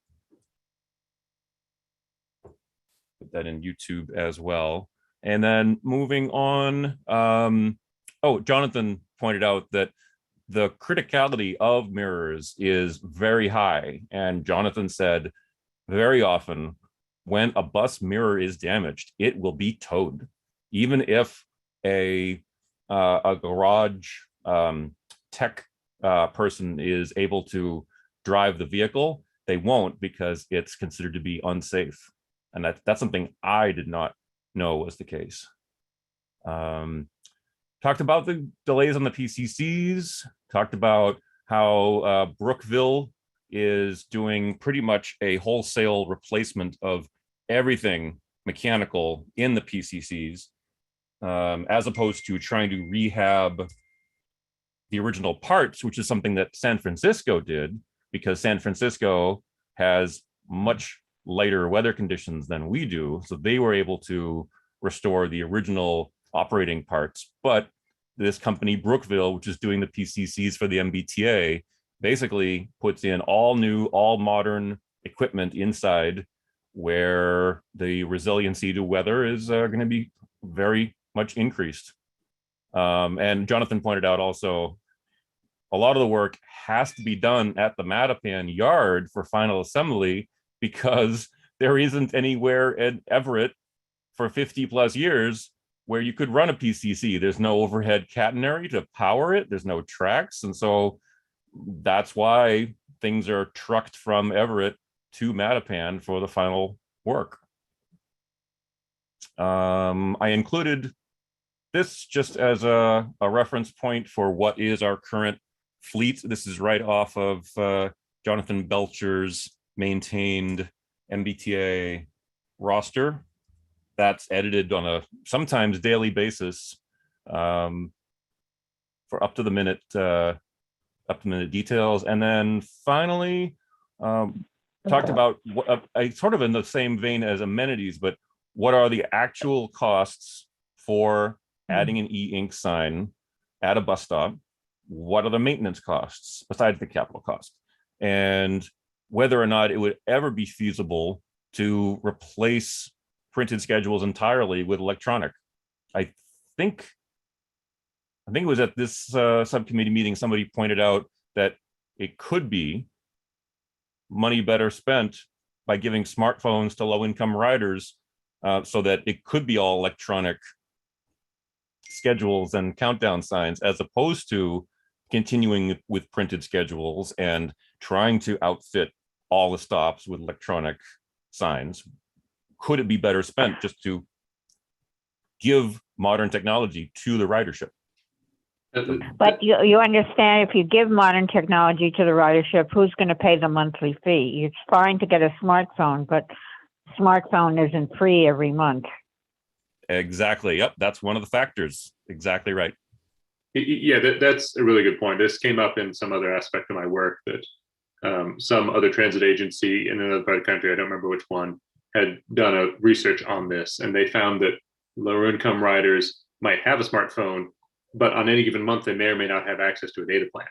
Put that in YouTube as well. And then moving on, Jonathan pointed out that the criticality of mirrors is very high. And Jonathan said, very often when a bus mirror is damaged, it will be towed. Even if a garage tech person is able to drive the vehicle, they won't, because it's considered to be unsafe. And that's something I did not know was the case. Talked about the delays on the PCCs, talked about how Brookville is doing pretty much a wholesale replacement of everything mechanical in the PCCs, as opposed to trying to rehab the original parts, which is something that San Francisco did, because San Francisco has much lighter weather conditions than we do. So they were able to restore the original operating parts. But this company, Brookville, which is doing the PCCs for the MBTA, basically puts in all new, all modern equipment inside, where the resiliency to weather is going to be very much increased. And Jonathan pointed out also, a lot of the work has to be done at the Mattapan yard for final assembly because there isn't anywhere in Everett for 50 plus years where you could run a PCC. There's no overhead catenary to power it. There's no tracks. And so that's why things are trucked from Everett to Mattapan for the final work. I included this just as a reference point for what is our current fleet. This is right off of Jonathan Belcher's maintained MBTA roster that's edited on a sometimes daily basis for up to the minute details. And then finally, talked about sort of in the same vein as amenities, but what are the actual costs for adding an e-ink sign at a bus stop? What are the maintenance costs besides the capital cost? And whether or not it would ever be feasible to replace printed schedules entirely with electronic. I think it was at this subcommittee meeting, somebody pointed out that it could be money better spent by giving smartphones to low-income riders so that it could be all electronic schedules and countdown signs, as opposed to continuing with printed schedules and trying to outfit all the stops with electronic signs. Could it be better spent just to give modern technology to the ridership? But you understand, if you give modern technology to the ridership, who's going to pay the monthly fee? It's fine to get a smartphone, but smartphone isn't free every month. Exactly. Yep. That's one of the factors. Exactly right. Yeah, that's a really good point. This came up in some other aspect of my work that some other transit agency in another part of the country, I don't remember which one, had done a research on this, and they found that lower income riders might have a smartphone, but on any given month, they may or may not have access to a data plan.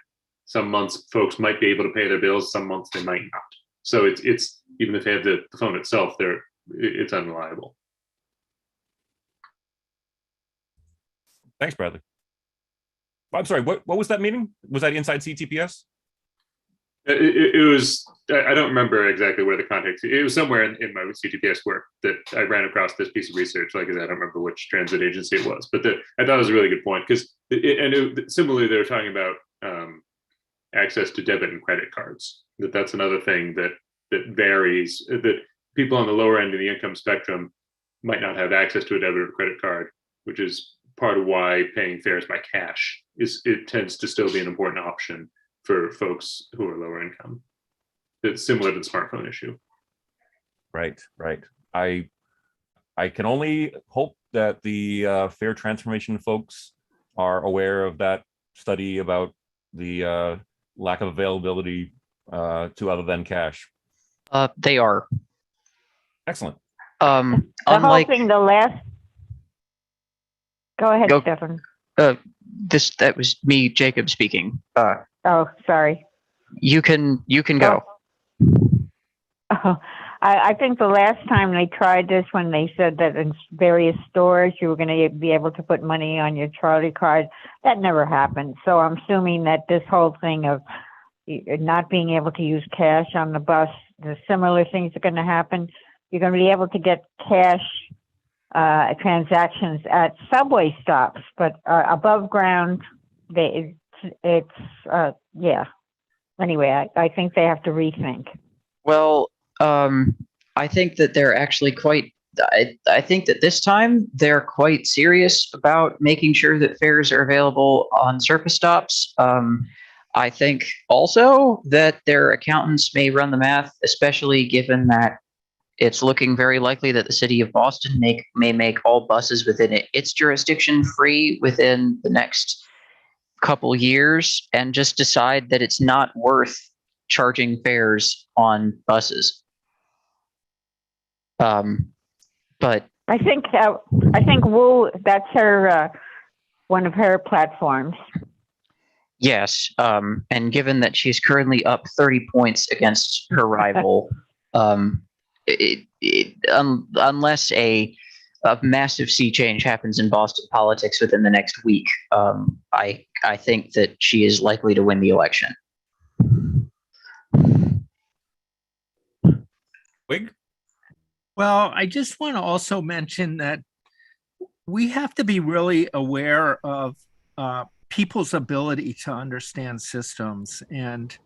Some months folks might be able to pay their bills, some months they might not. So it's even if they have the phone itself, it's unreliable. Thanks, Bradley. I'm sorry, what was that meeting? Was that inside CTPS? It was, I don't remember exactly where the context, it was somewhere in my CTPS work that I ran across this piece of research. Like I said, I don't remember which transit agency it was, but I thought it was a really good point, because similarly, they were talking about access to debit and credit cards. That's another thing that varies, that people on the lower end of the income spectrum might not have access to a debit or credit card, which is part of why paying fares by cash it tends to still be an important option for folks who are lower income. It's similar to the smartphone issue. Right. I can only hope that the fare transformation folks are aware of that study about the lack of availability to other than cash. They are. Excellent. The Unlike whole thing, Go ahead, Stefan. that was me, Jacob, speaking. Oh, sorry. You can go. Oh, I think the last time they tried this, when they said that in various stores you were going to be able to put money on your Charlie card, that never happened. So I'm assuming that this whole thing of not being able to use cash on the bus, the similar things are going to happen. You're going to be able to get cash transactions at subway stops, but above ground, yeah. Anyway, I think they have to rethink. Well, I think that they're actually I think that this time they're quite serious about making sure that fares are available on surface stops. I think also that their accountants may run the math, especially given that it's looking very likely that the city of Boston may make all buses within its jurisdiction free within the next couple years, and just decide that it's not worth charging fares on buses. But I think Wu, that's her one of her platforms. Yes, and given that she's currently up 30 points against her rival, unless a a massive sea change happens in Boston politics within the next week, I think that she is likely to win the election. Wig? Well, I just want to also mention that we have to be really aware of people's ability to understand systems. And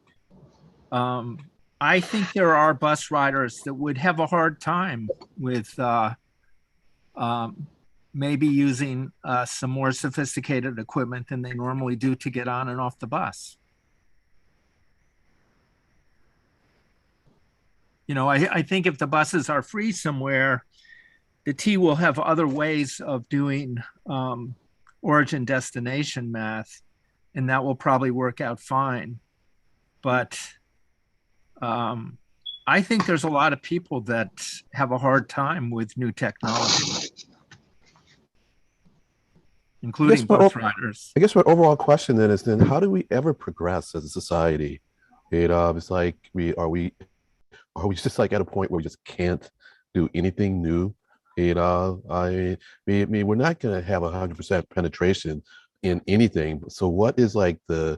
I think there are bus riders that would have a hard time with maybe using some more sophisticated equipment than they normally do to get on and off the bus. You know, I think if the buses are free somewhere, the T will have other ways of doing origin destination math, and that will probably work out fine. But I think there's a lot of people that have a hard time with new technology, including bus riders. I guess my overall question then is, how do we ever progress as a society? It's like are we just like at a point where we just can't do anything new? I mean, we're not going to have 100% penetration in anything. So what is like the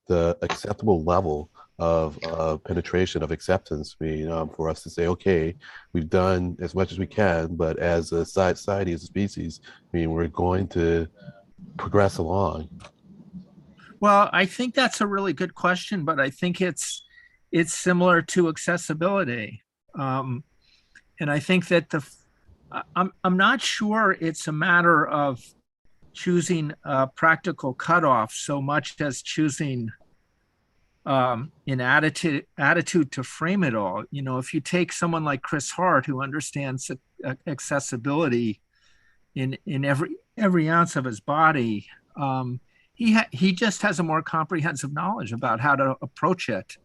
acceptable level of penetration, of acceptance? I mean, for us to say, okay, we've done as much as we can, but as a society, as a species, I mean, we're going to progress along. Well, I think that's a really good question, but I think it's similar to accessibility. And I think that I'm not sure it's a matter of choosing a practical cutoff so much as choosing an attitude to frame it all. You know, if you take someone like Chris Hart, who understands accessibility in every ounce of his body, he just has a more comprehensive knowledge about how to approach it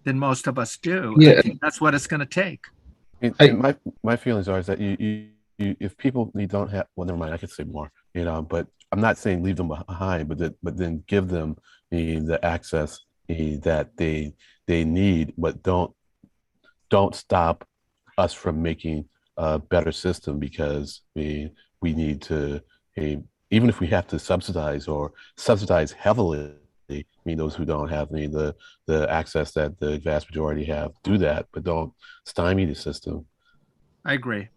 than most of us do. Yeah. I think that's what it's going to take. And my feelings are is that you if people don't have, well, never mind, I could say more, but I'm not saying leave them behind, but then give them the access that they need, but don't stop us from making a better system, because we need to, even if we have to subsidize heavily, I mean, those who don't have the access that the vast majority have, do that, but don't stymie the system. I agree.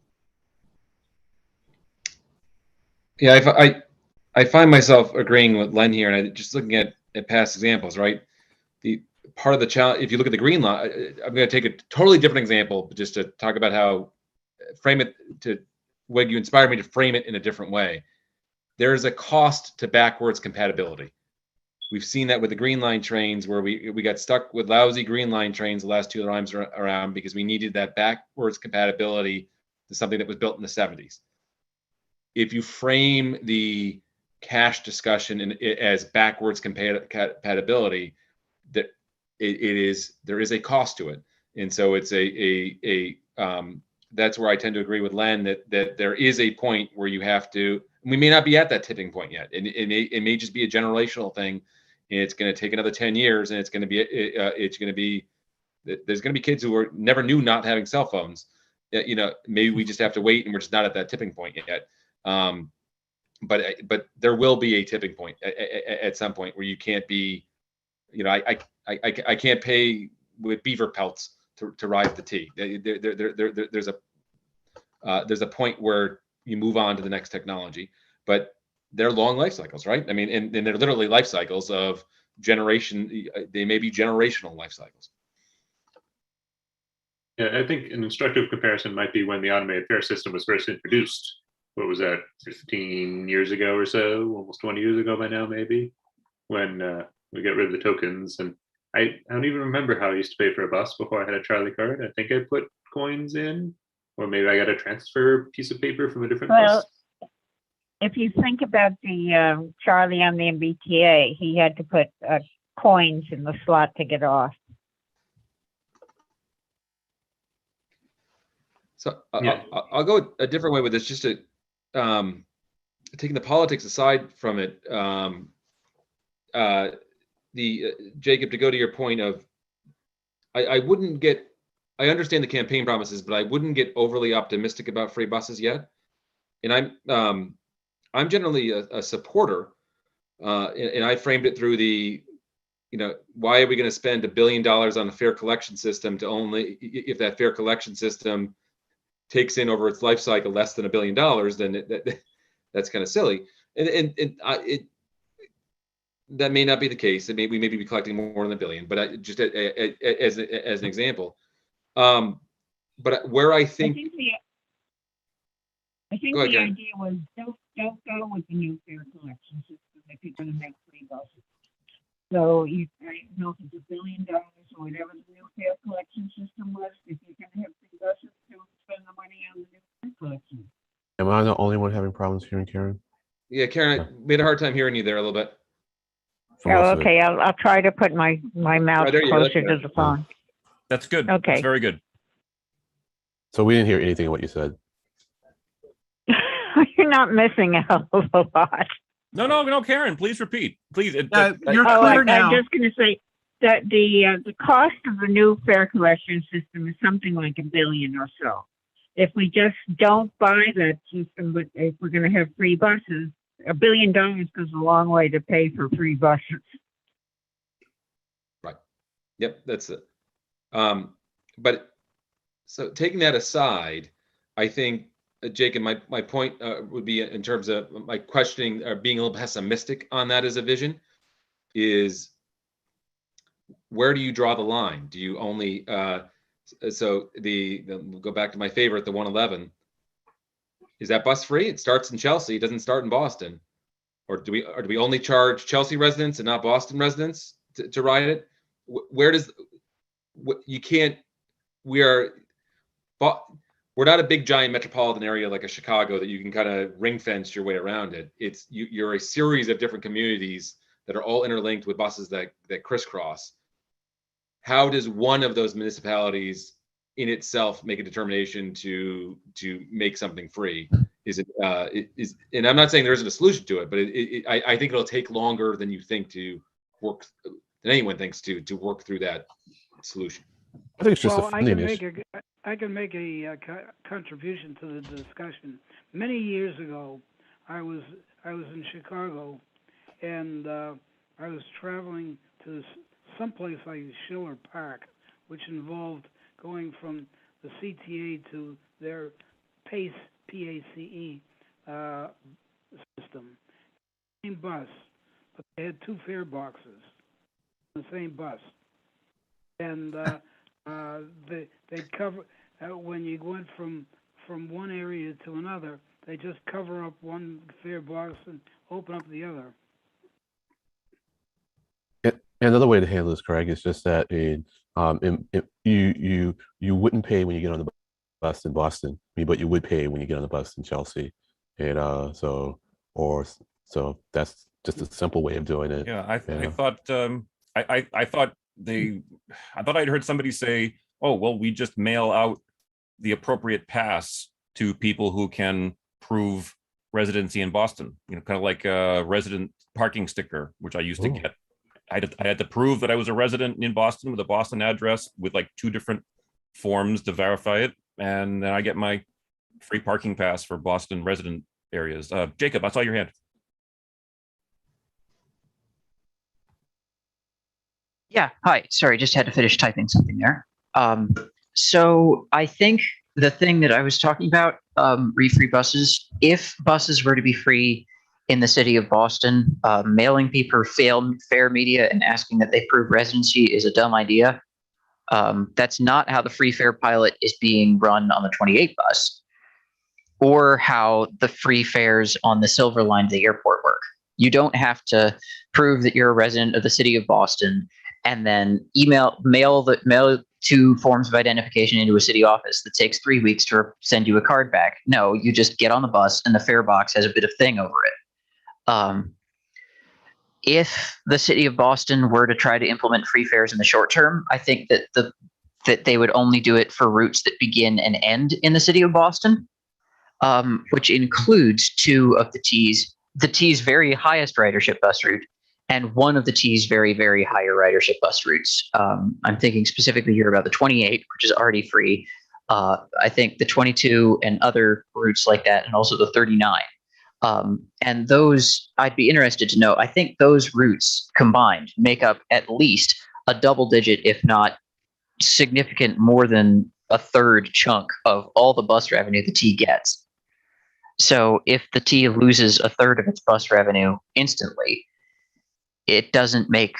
Yeah, I find myself agreeing with Len here, and I just looking at past examples, right? The part of the challenge, if you look at the green line, I'm going to take a totally different example, but just to talk about how frame it to Wig, you inspired me to frame it in a different way. There is a cost to backwards compatibility. We've seen that with the Green Line trains, where we got stuck with lousy Green Line trains the last two times around because we needed that backwards compatibility to something that was built in the 70s. If you frame the cache discussion as backwards compatibility, that there is a cost to it, and so it's that's where I tend to agree with Len that there is a point where you have to. We may not be at that tipping point yet, and it may just be a generational thing. And it's going to take another 10 years, and it's going to be there's going to be kids who never knew not having cell phones. Maybe we just have to wait, and we're just not at that tipping point yet. But there will be a tipping point at some point where you can't be, I can't pay with beaver pelts to ride the T. There's a point where you move on to the next technology, but they're long life cycles, right? I mean, and they're literally life cycles of generation. They may be generational life cycles. Yeah, I think an instructive comparison might be when the automated fare system was first introduced. What was that, 15 years ago or so, almost 20 years ago by now, maybe, when we got rid of the tokens. And I don't even remember how I used to pay for a bus before I had a Charlie card. I think I put coins in, or maybe I got a transfer piece of paper from a different bus. If you think about the Charlie on the MBTA, he had to put coins in the slot to get off. So I'll go a different way with this, just to taking the politics aside from it. Jacob, to go to your point of, I wouldn't get. I understand the campaign promises, but I wouldn't get overly optimistic about free buses yet. and I'm generally a supporter, and I framed it through the, why are we going to spend $1 billion on a fare collection system to only, if that fare collection system takes in over its life cycle less than $1 billion, then that's kind of silly. And that may not be the case. We may be collecting more than $1 billion, but just as an example. But where I think I think Go ahead, the Karen. idea was don't go with the new fare collection system if you're going to make free buses. So I don't know if it's $1 billion or whatever the new fare collection system was. If you're going to have free buses, don't spend the money on the new fare collection. Am I the only one having problems hearing Karen? Yeah, Karen, I made a hard time hearing you there a little bit. For most Oh, of it. okay. I'll try to put my mouth there you go. closer That's to the phone. That's good. Okay. That's very good. So we didn't hear anything of what you said. You're not missing out a lot. No, Karen, please repeat. Please. You're Oh, clear now. I'm just going to say that the cost of the new fare collection system is something like $1 billion or so. If we just don't buy that system, but if we're going to have free buses, $1 billion goes a long way to pay for free buses. Right. Yep, that's it. But so taking that aside, I think, Jacob, my point would be in terms of my questioning or being a little pessimistic on that as a vision is, where do you draw the line? Do you only so we'll go back to my favorite, the 111. Is that bus free? It starts in Chelsea. It doesn't start in Boston. Or do we only charge Chelsea residents and not Boston residents to ride it? Where does you can't? We're not a big giant metropolitan area like a Chicago that you can kind of ring fence your way around it. It's you're a series of different communities that are all interlinked with buses that crisscross. How does one of those municipalities in itself make a determination to make something free? Is it and I'm not saying there isn't a solution to it, but I think it'll take longer than you think to work, than anyone thinks to work through that solution. I think it's just Well, a funding issue. I can make a contribution to the discussion. Many years ago, I was in Chicago, and I was traveling to someplace like Schiller Park, which involved going from the CTA to their PACE, P-A-C-E, system. Same bus, but they had two fare boxes in the same bus. And they cover, when you went from one area to another, they just cover up one fare box and open up the other. Another way to handle this, Craig, is just that you wouldn't pay when you get on the bus in Boston, but you would pay when you get on the bus in Chelsea, and so that's just a simple way of doing it. Yeah, I thought I thought I'd heard somebody say, "Oh, well, we just mail out the appropriate pass to people who can prove residency in Boston." Kind of like a resident parking sticker, which I used to get. I had to prove that I was a resident in Boston with a Boston address with like 2 different forms to verify it, and then I get my free parking pass for Boston resident areas. Jacob, I saw your hand. Yeah, hi. Sorry, just had to finish typing something there. So I think the thing that I was talking about, free buses, if buses were to be free in the city of Boston, mailing people fare media and asking that they prove residency is a dumb idea. That's not how the free fare pilot is being run on the 28 bus, or how the free fares on the Silver Line to the airport work. You don't have to prove that you're a resident of the city of Boston and then mail 2 forms of identification into a city office that takes 3 weeks to send you a card back. No, you just get on the bus and the fare box has a bit of thing over it. If the city of Boston were to try to implement free fares in the short term, I think that they would only do it for routes that begin and end in the city of Boston, which includes 2 of the T's very highest ridership bus route and one of the T's very, very higher ridership bus routes. I'm thinking specifically here about the 28, which is already free, I think the 22 and other routes like that, and also the 39. And those, I'd be interested to know, I think those routes combined make up at least a double digit, if not significant more than a third chunk of all the bus revenue the T gets. So if the T loses a third of its bus revenue instantly, it doesn't make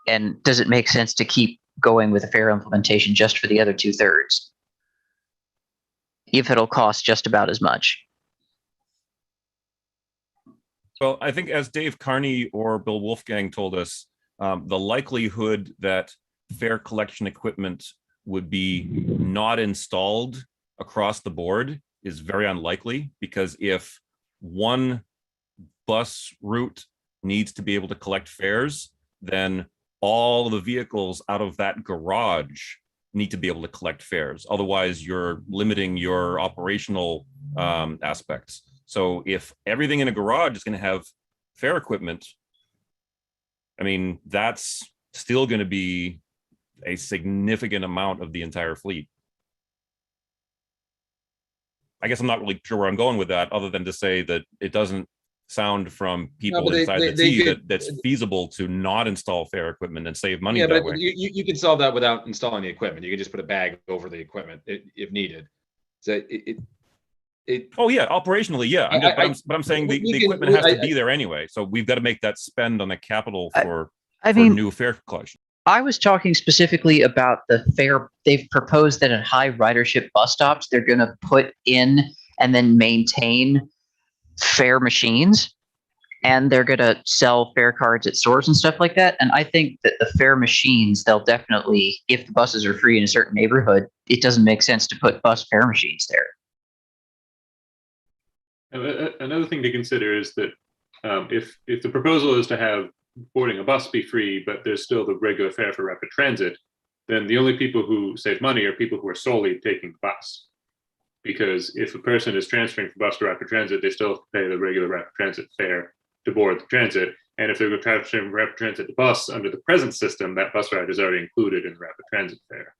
sense to keep going with a fare implementation just for the other 2/3 if it'll cost just about as much. Well, I think as Dave Carney or Bill Wolfgang told us, the likelihood that fare collection equipment would be not installed across the board is very unlikely, because if one bus route needs to be able to collect fares, then all the vehicles out of that garage need to be able to collect fares. Otherwise, you're limiting your operational aspects. So if everything in a garage is going to have fare equipment, I mean, that's still going to be a significant amount of the entire fleet. I guess I'm not really sure where I'm going with that, other than to say that it doesn't sound from people inside the T that's feasible to not install fare equipment and save money that way. You can solve that without installing the equipment. You can just put a bag over the equipment if needed. So oh yeah, operationally, yeah. I'm saying the equipment has to be there anyway. So we've got to make that spend on the capital for new fare collection. I was talking specifically about the fare. They've proposed that at high ridership bus stops, they're going to put in and then maintain fare machines, and they're going to sell fare cards at stores and stuff like that. And I think that the fare machines, they'll definitely, if the buses are free in a certain neighborhood, it doesn't make sense to put bus fare machines there. Another thing to consider is that if the proposal is to have boarding a bus be free, but there's still the regular fare for rapid transit, then the only people who save money are people who are solely taking the bus. Because if a person is transferring from bus to rapid transit, they still have to pay the regular rapid transit fare to board the transit. And if they're transferring from rapid transit to bus under the present system, that bus ride is already included in the rapid transit fare.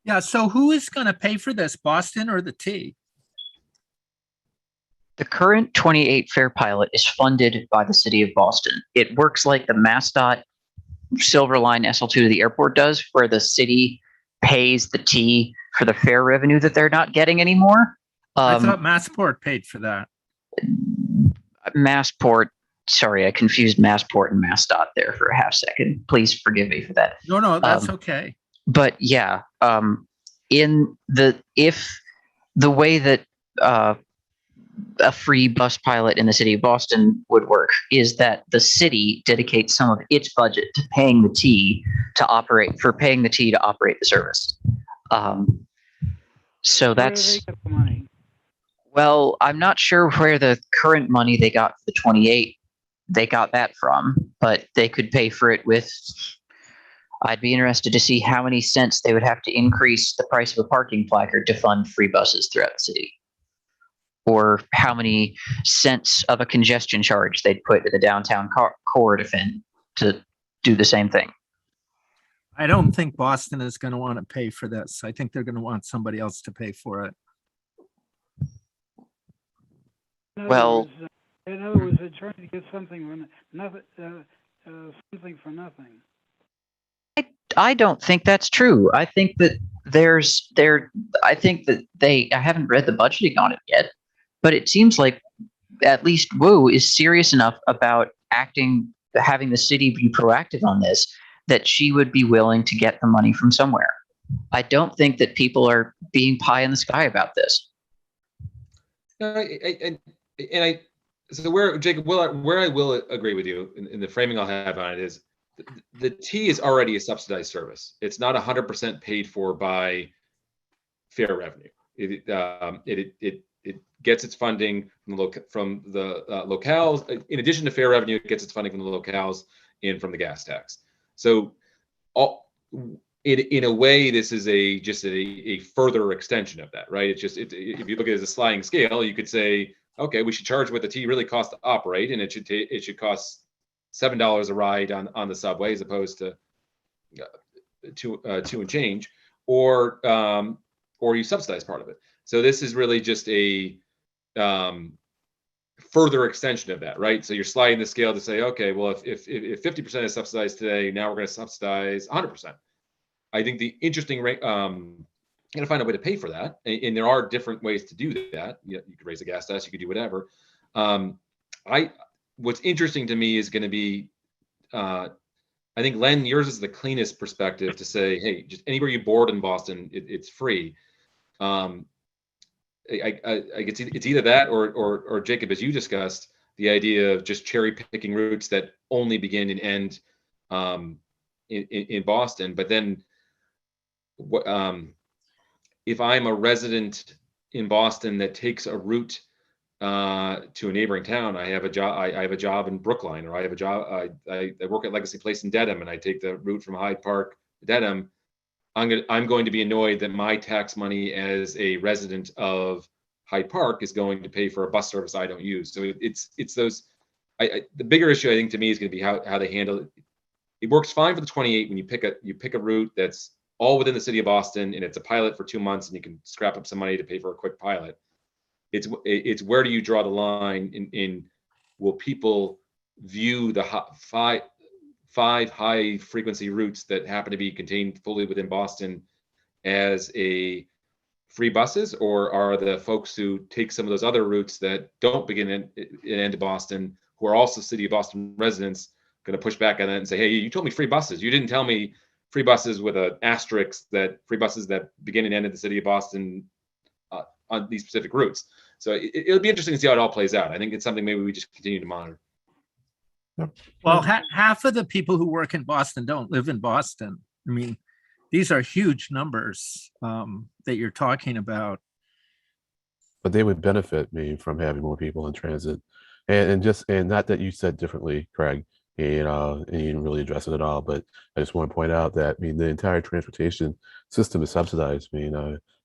Yeah, so who is going to pay for this, Boston or the T? The current 28 fare pilot is funded by the city of Boston. It works like the MassDOT Silver Line SL2 to the airport does, where the city pays the T for the fare revenue that they're not getting anymore. I thought Massport paid for that. Massport, sorry, I confused Massport and MassDOT there for a half second. Please forgive me for that. No, that's okay. But yeah, if the way that a free bus pilot in the city of Boston would work is that the city dedicates some of its budget to paying the T to operate the service. So that's, where do they get the money? Well, I'm not sure where the current money they got for the 28 they got that from, but they could pay for it with, I'd be interested to see how many cents they would have to increase the price of a parking placard to fund free buses throughout the city, or how many cents of a congestion charge they'd put in the downtown core to do the same thing. I don't think Boston is going to want to pay for this. I think they're going to want somebody else to pay for it. In Well, other words, they're trying to get something for nothing. Something for nothing. I don't think that's true. I think that I haven't read the budgeting on it yet, but it seems like at least Wu is serious enough about having the city be proactive on this, that she would be willing to get the money from somewhere. I don't think that people are being pie in the sky about this. So where, Jacob, where I will agree with you in the framing I'll have on it is the T is already a subsidized service. It's not 100% paid for by fare revenue. It gets its funding from the locales. In addition to fare revenue, it gets its funding from the locales and from the gas tax. So in a way, this is just a further extension of that, right? If you look at it as a sliding scale, you could say, okay, we should charge what the T really costs to operate, and it should cost $7 a ride on the subway, as opposed to and change, or you subsidize part of it. So this is really just a further extension of that, right? So you're sliding the scale to say, okay, well, if 50% is subsidized today, now we're going to subsidize 100%. I think the interesting rate, you got to find a way to pay for that, and there are different ways to do that. You could raise a gas tax, you could do whatever. What's interesting to me is going to be, I think, Len, yours is the cleanest perspective to say, hey, just anywhere you board in Boston, it's free. It's either that or Jacob, as you discussed, the idea of just cherry picking routes that only begin and end in Boston. But then, if I'm a resident in Boston that takes a route to a neighboring town, I have a job. I have a job in Brookline, or I have a job. I work at Legacy Place in Dedham, and I take the route from Hyde Park to Dedham. I'm going to be annoyed that my tax money as a resident of Hyde Park is going to pay for a bus service I don't use. So it's those. The bigger issue, I think, to me is going to be how they handle it. It works fine for the 28 when you pick a route that's all within the city of Boston, and it's a pilot for 2 months, and you can scrap up some money to pay for a quick pilot. It's where do you draw the line in will people view the five high frequency routes that happen to be contained fully within Boston as a free buses, or are the folks who take some of those other routes that don't begin and end to Boston, who are also city of Boston residents, going to push back on that and say, hey, you told me free buses. You didn't tell me free buses with an asterisk, that free buses that begin and end in the city of Boston on these specific routes. So it'll be interesting to see how it all plays out. I think it's something maybe we just continue to monitor. Well, half of the people who work in Boston don't live in Boston. I mean, these are huge numbers that you're talking about. But they would benefit me from having more people in transit, and not that you said differently, Craig, and you didn't really address it at all. But I just want to point out that the entire transportation system is subsidized.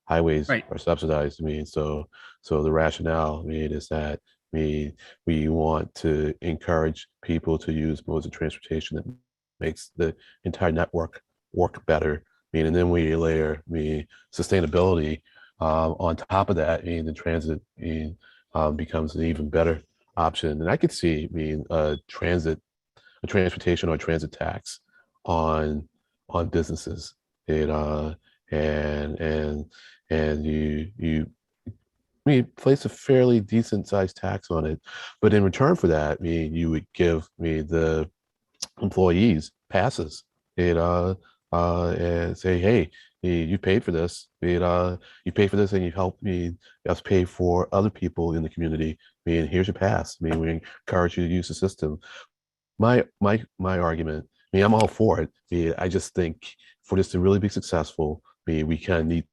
Highways Right. are subsidized. So the rationale, is that we want to encourage people to use modes of transportation that makes the entire network work better. And then we layer sustainability on top of that. The transit becomes an even better option. And I could see a transportation or transit tax on businesses. And you place a fairly decent sized tax on it, but in return for that, you would give the employees passes, and say, hey, you paid for this, you pay for this, and you helped us pay for other people in the community. Here's your pass. We encourage you to use the system. My argument, I'm all for it. I just think for this to really be successful, we kind of need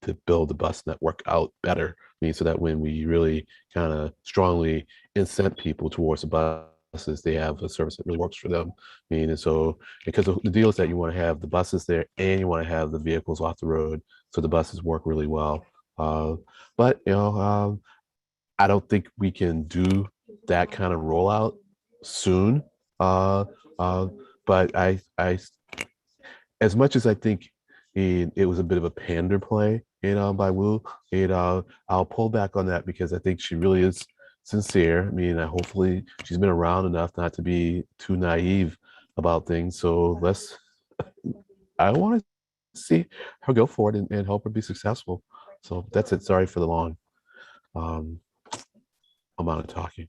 to build the bus network out better. So that when we really kind of strongly incent people towards the buses, they have a service that really works for them. And so because the deal is that you want to have the buses there and you want to have the vehicles off the road, so the buses work really well. But I don't think we can do that kind of rollout soon. But I as much as I think it was a bit of a pander play, by Wu, I'll pull back on that because I think she really is sincere. Hopefully she's been around enough not to be too naive about things. So I want to see her go for it and help her be successful. So that's it. Sorry for the long amount of talking.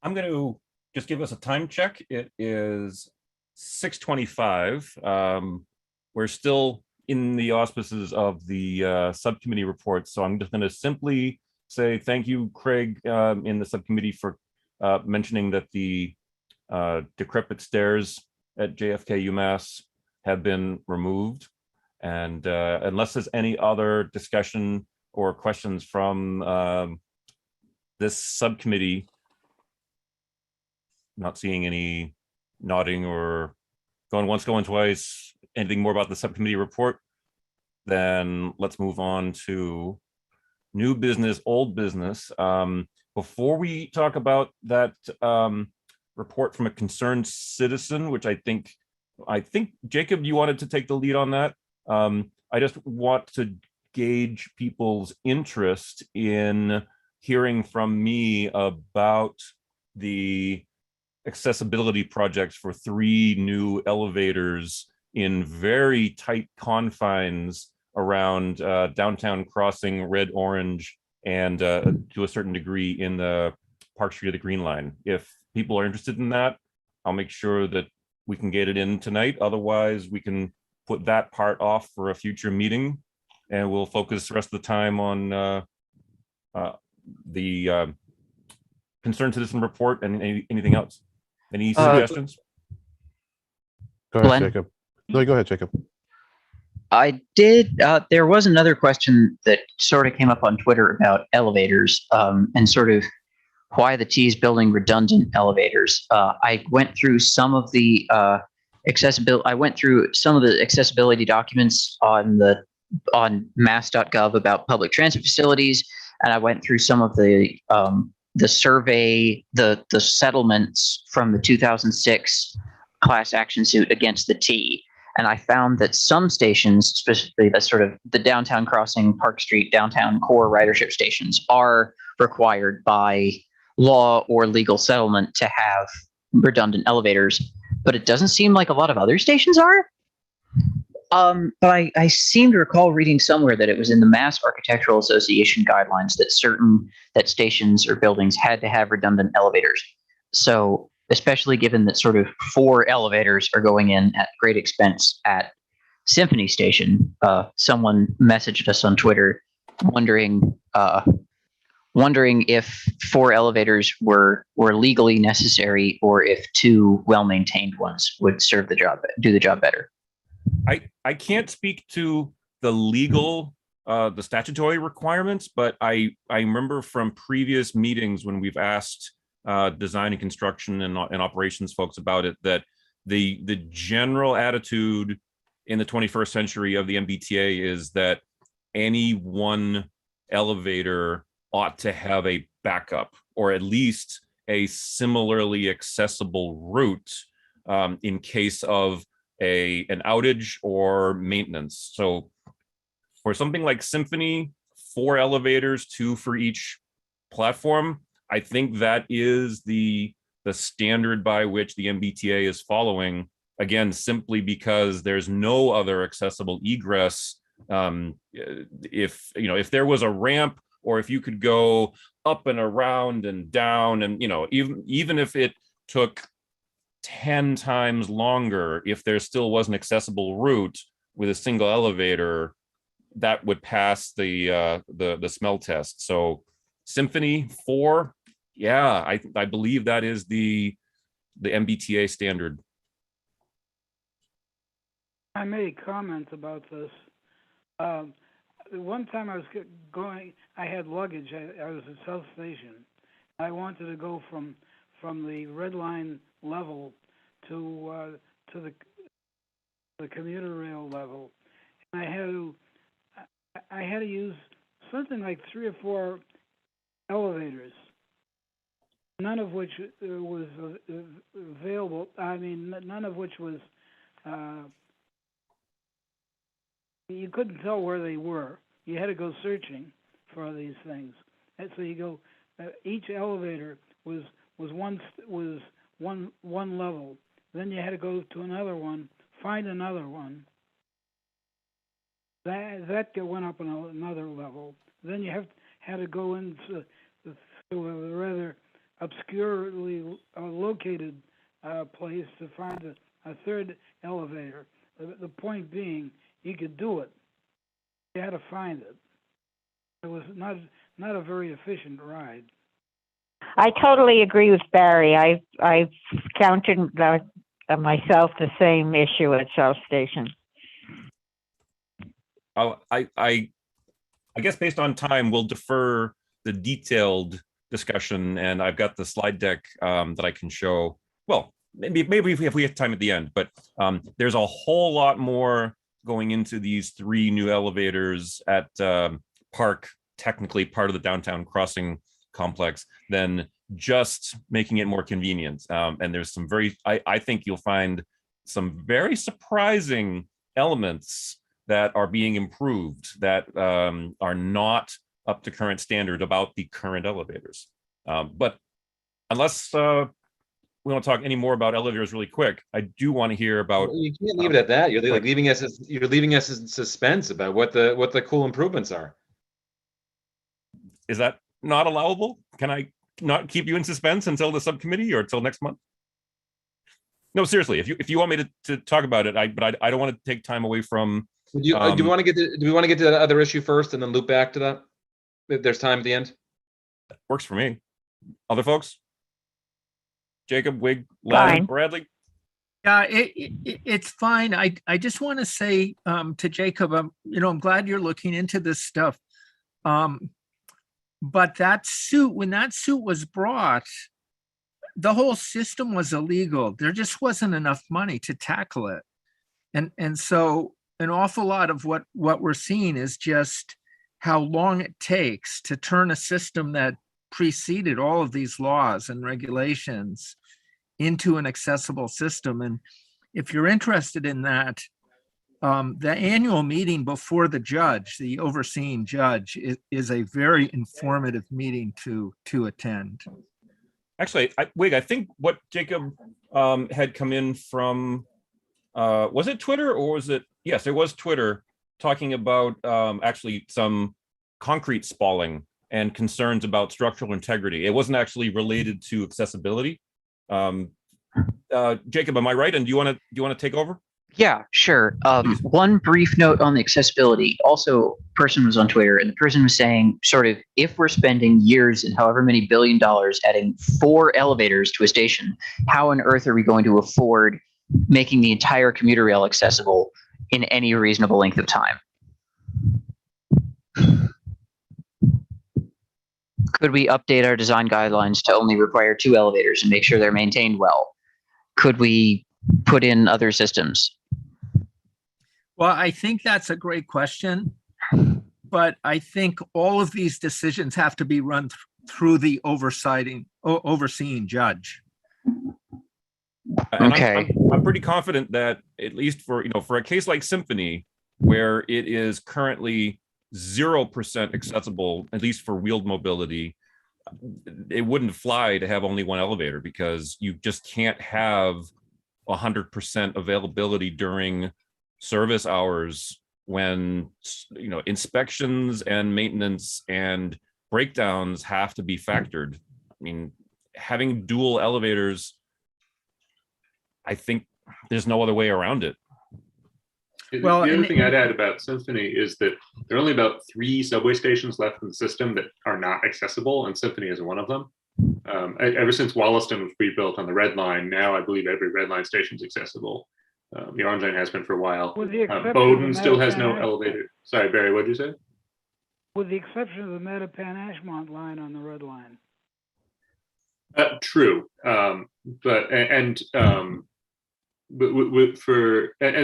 I'm going to just give us a time check. It is 6:25. We're still in the auspices of the subcommittee report. So I'm just going to simply say thank you, Craig, in the subcommittee for mentioning that the decrepit stairs at JFK UMass have been removed. And unless there's any other discussion or questions from this subcommittee, not seeing any nodding or going once, going twice, anything more about the subcommittee report, then let's move on to new business, old business. Before we talk about that report from a concerned citizen, which I think I think, Jacob, you wanted to take the lead on that. I just want to gauge people's interest in hearing from me about the accessibility projects for 3 new elevators in very tight confines around downtown crossing, red, orange, and to a certain degree in the Park Street of the Green Line. If people are interested in that, I'll make sure that we can get it in tonight. Otherwise, we can put that part off for a future meeting, and we'll focus the rest of the time on the concerned citizen report and anything else. Any suggestions? Go ahead, Glenn? Jacob. No, go ahead, Jacob. I did. There was another question that sort of came up on Twitter about elevators and sort of why the T is building redundant elevators. I went through some of the accessibility documents on mass.gov about public transit facilities, and I went through some of the survey, the settlements from the 2006 class action suit against the T. And I found that some stations, specifically the sort of the downtown crossing, Park Street, downtown core ridership stations, are required by law or legal settlement to have redundant elevators. But it doesn't seem like a lot of other stations are. But I seem to recall reading somewhere that it was in the Mass Architectural Association guidelines that stations or buildings had to have redundant elevators. So especially given that sort of 4 elevators are going in at great expense at Symphony Station, someone messaged us on Twitter wondering if 4 elevators were legally necessary, or if 2 well-maintained ones would do the job better. I can't speak to the legal, the statutory requirements, but I remember from previous meetings when we've asked design and construction and operations folks about it, that the general attitude in the 21st century of the MBTA is that any one elevator ought to have a backup, or at least a similarly accessible route in case of an outage or maintenance. So for something like Symphony, 4 elevators, 2 for each platform, I think that is the standard by which the MBTA is following, again, simply because there's no other accessible egress. If there was a ramp, or if you could go up and around and down, and even if it took 10 times longer, if there still was an accessible route with a single elevator, that would pass the smell test. So Symphony 4, yeah, I believe that is the MBTA standard. I made comments about this. One time I was I had luggage. I was at South Station. I wanted to go from the Red Line level to the commuter rail level, and I had to use something like 3 or 4 elevators, none of which was available. I mean, none of which was you couldn't tell where they were. You had to go searching for these things, and so you go. Each elevator was one level. Then you had to go to another one, find another one. That went up another level. Then you had to go into a rather obscurely located place to find a third elevator. The point being, you could do it. You had to find it. It was not a very efficient ride. I totally agree with Barry. I've counted myself the same issue at South Station. I guess based on time, we'll defer the detailed discussion, and I've got the slide deck that I can show. Well, maybe if we have time at the end, but there's a whole lot more going into these 3 new elevators at Park, technically part of the downtown crossing complex, than just making it more convenient. And there's some I think you'll find some very surprising elements that are being improved that are not up to current standard about the current elevators. But unless we want to talk any more about elevators really quick, I do want to hear about. Well, you can't leave it at that. You're like leaving us in suspense about what the cool improvements are. Is that not allowable? Can I not keep you in suspense until the subcommittee or until next month? No, seriously, if you want me to talk about it, but I don't want to take time away from. Do we want to get to that other issue first and then loop back to that? If there's time at the end. Works for me. Other folks? Jacob, Wig, Fine. Len, Bradley? Yeah, it's fine. I just want to say to Jacob, I'm glad you're looking into this stuff. But when that suit was brought, the whole system was illegal. There just wasn't enough money to tackle it. And so an awful lot of what we're seeing is just how long it takes to turn a system that preceded all of these laws and regulations into an accessible system. And if you're interested in that, the annual meeting before the judge, the overseeing judge, is a very informative meeting to attend. Actually, Wig, I think what Jacob had come in from, was it Twitter or was it? Yes, it was Twitter talking about actually some concrete spalling and concerns about structural integrity. It wasn't actually related to accessibility. Jacob, am I right? And do you want to take over? Yeah, sure. One brief note on the accessibility. Also, person was on Twitter, and the person was saying, sort of, if we're spending years and however many $1 billion adding 4 elevators to a station, how on earth are we going to afford making the entire commuter rail accessible in any reasonable length of time? Could we update our design guidelines to only require 2 elevators and make sure they're maintained well? Could we put in other systems? Well, I think that's a great question, but I think all of these decisions have to be run through the overseeing judge. And Okay. I'm pretty confident that at least for a case like Symphony, where it is currently 0% accessible, at least for wheeled mobility, it wouldn't fly to have only 1 elevator because you just can't have 100% availability during service hours when inspections and maintenance and breakdowns have to be factored. I mean, having dual elevators, I think there's no other way around it. Well, the other thing I'd add about Symphony is that there are only about 3 subway stations left in the system that are not accessible, and Symphony is one of them. Ever since Wollaston was rebuilt on the Red Line, now I believe every Red Line station is accessible. The Orange Line has been for a while. Bowdoin still has no elevator. Sorry, Barry, what did you say? With the exception of the Mattapan-Ashmont line on the Red Line. True, but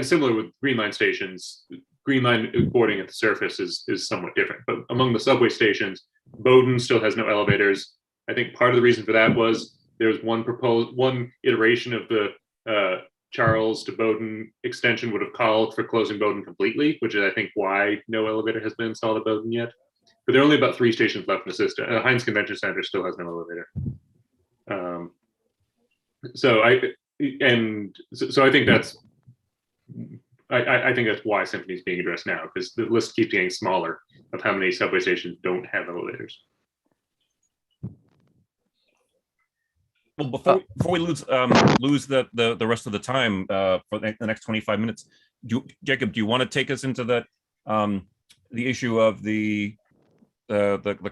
similar with Green Line stations, Green Line boarding at the surface is somewhat different. But among the subway stations, Bowdoin still has no elevators. I think part of the reason for that was there was one iteration of the Charles to Bowdoin extension would have called for closing Bowdoin completely, which is I think why no elevator has been installed at Bowdoin yet. But there are only about 3 stations left in the system. Heinz Convention Center still has no elevator. So I think that's why Symphony is being addressed now, because the list keeps getting smaller of how many subway stations don't have elevators. Well, before we lose the rest of the time for the next 25 minutes, Jacob, do you want to take us into that the issue of the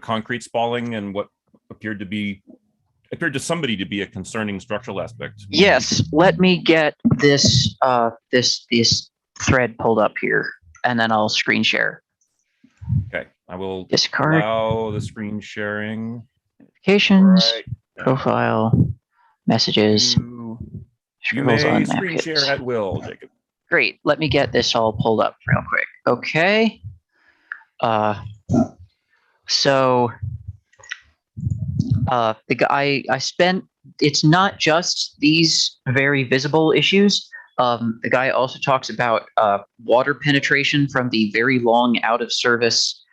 concrete spalling and what appeared to somebody to be a concerning structural aspect? Yes, let me get this this thread pulled up here, and then I'll screen share. Okay, I will Discard allow the screen sharing. notifications, Right. profile, messages. You Scribbles may on screen napkins. share at will, Jacob. Great. Let me get this all pulled up real quick. Okay. So the guy I spent, it's not just these very visible issues. The guy also talks about water penetration from the very long out of service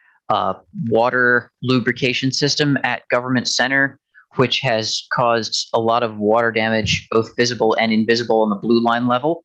water lubrication system at Government Center, which has caused a lot of water damage, both visible and invisible on the blue line level.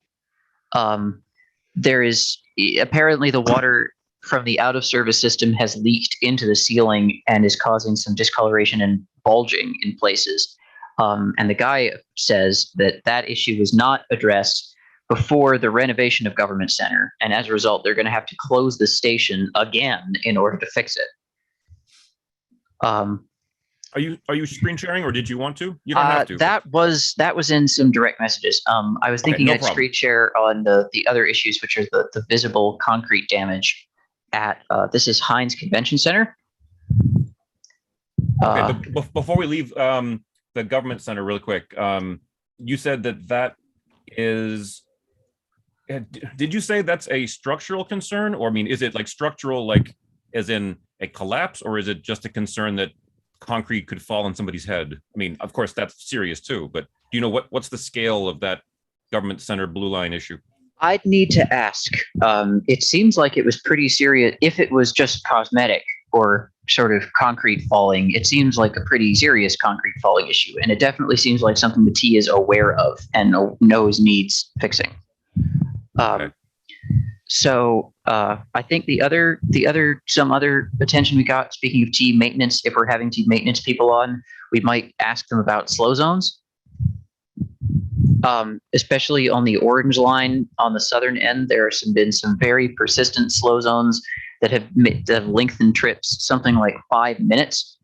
There is apparently the water from the out of service system has leaked into the ceiling and is causing some discoloration and bulging in places. And the guy says that that issue was not addressed before the renovation of Government Center. And as a result, they're going to have to close the station again in order to fix it. Are you screen sharing, or did you want to? You don't have to. That was in some direct messages. I was thinking no I'd problem. screen share on the other issues, which are the visible concrete damage at this is Heinz Convention Center. Okay, but before we leave the Government Center really quick, you said that is, did you say that's a structural concern? Or I mean, is it like structural, like as in a collapse, or is it just a concern that concrete could fall on somebody's head? I mean, of course, that's serious too, but do you know what's the scale of that Government Center blue line issue? I'd need to ask. It seems like it was pretty serious. If it was just cosmetic or sort of concrete falling, it seems like a pretty serious concrete falling issue. And it definitely seems like something the T is aware of and knows needs fixing. Okay. So I think some other attention we got, speaking of T maintenance, if we're having T maintenance people on, we might ask them about slow zones. Especially on the orange line on the southern end, there have been some very persistent slow zones that have lengthened trips, something like 5 minutes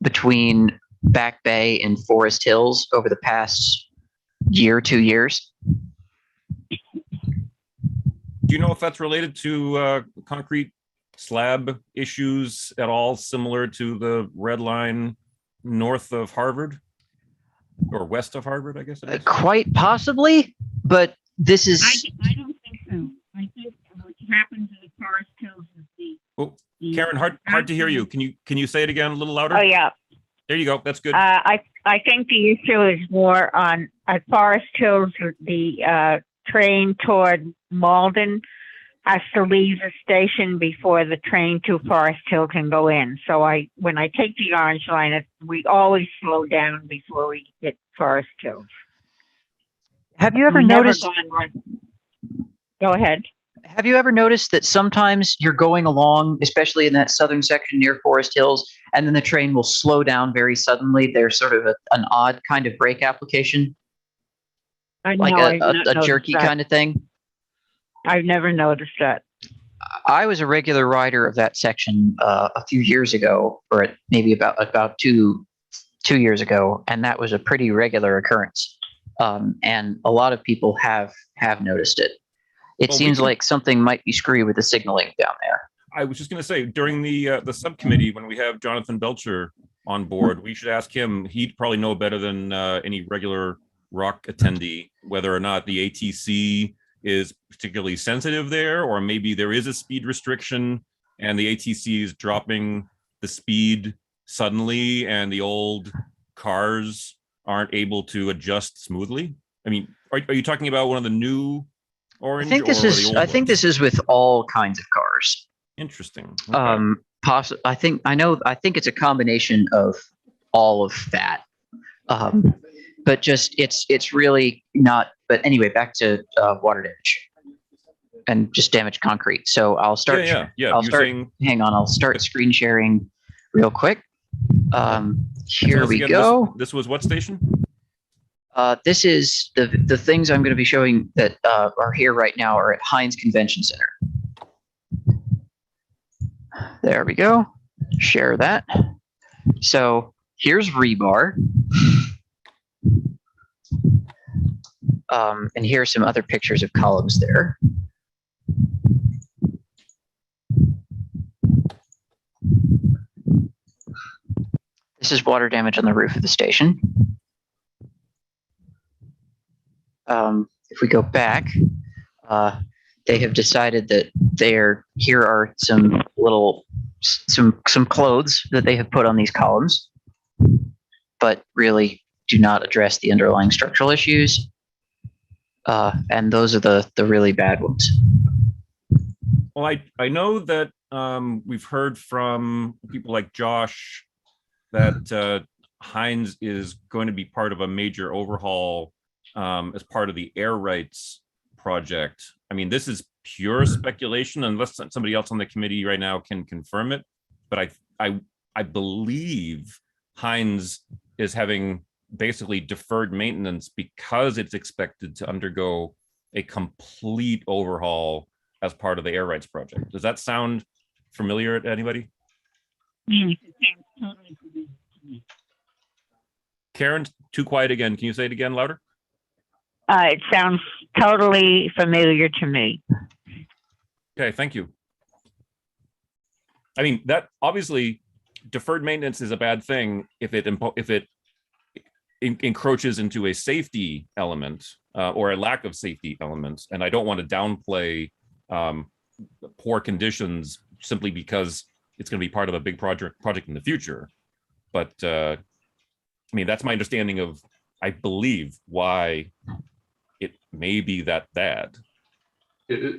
between Back Bay and Forest Hills over the past year, 2 years. Do you know if that's related to concrete slab issues at all, similar to the red line north of Harvard or west of Harvard, I guess it is? Quite possibly, but this is. I don't think so. I think what happened to the Forest Hills is Karen, hard to hear you. Can you say it again a little louder? Oh, yeah. There you go. That's good. I think the issue is more on at Forest Hills. The train toward Malden has to leave the station before the train to Forest Hill can go in. So when I take the orange line, we always slow down before we hit Forest Hills. Have you ever noticed? Go ahead. Have you ever noticed that sometimes you're going along, especially in that southern section near Forest Hills, and then the train will slow down very suddenly? There's sort of an odd kind of brake application, like a jerky kind of thing. I've never noticed that. I was a regular rider of that section a few years ago, or maybe about two years ago, and that was a pretty regular occurrence. And a lot of people have noticed it. It seems like something might be screwy with the signaling down there. I was just going to say, during the subcommittee, when we have Jonathan Belcher on board, we should ask him. He'd probably know better than any regular ROC attendee whether or not the ATC is particularly sensitive there, or maybe there is a speed restriction and the ATC is dropping the speed suddenly and the old cars aren't able to adjust smoothly. I mean, are you talking about one of the new orange? I think this is with all kinds of cars. Interesting. Okay. I think it's a combination of all of that. But just it's really not. But anyway, back to water damage and just damaged concrete. So I'll start. Hang on, I'll start screen sharing real quick. Here we go. This was what station? This is the things I'm going to be showing that are here right now are at Heinz Convention Center. There we go. Share that. So here's rebar. And here are some other pictures of columns there. This is water damage on the roof of the station. If we go back, they have decided that here are some clothes that they have put on these columns, but really do not address the underlying structural issues. and those are the really bad ones. Well, I know that we've heard from people like Josh that Heinz is going to be part of a major overhaul as part of the air rights project. I mean, this is pure speculation unless somebody else on the committee right now can confirm it. But I believe Heinz is having basically deferred maintenance because it's expected to undergo a complete overhaul as part of the air rights project. Does that sound familiar to anybody? Karen, too quiet again. Can you say it again louder? It sounds totally familiar to me. Okay, thank you. I mean, that obviously deferred maintenance is a bad thing if it encroaches into a safety element or a lack of safety elements. And I don't want to downplay poor conditions simply because it's going to be part of a big project in the future. But I mean, that's my understanding of, I believe, why it may be that bad.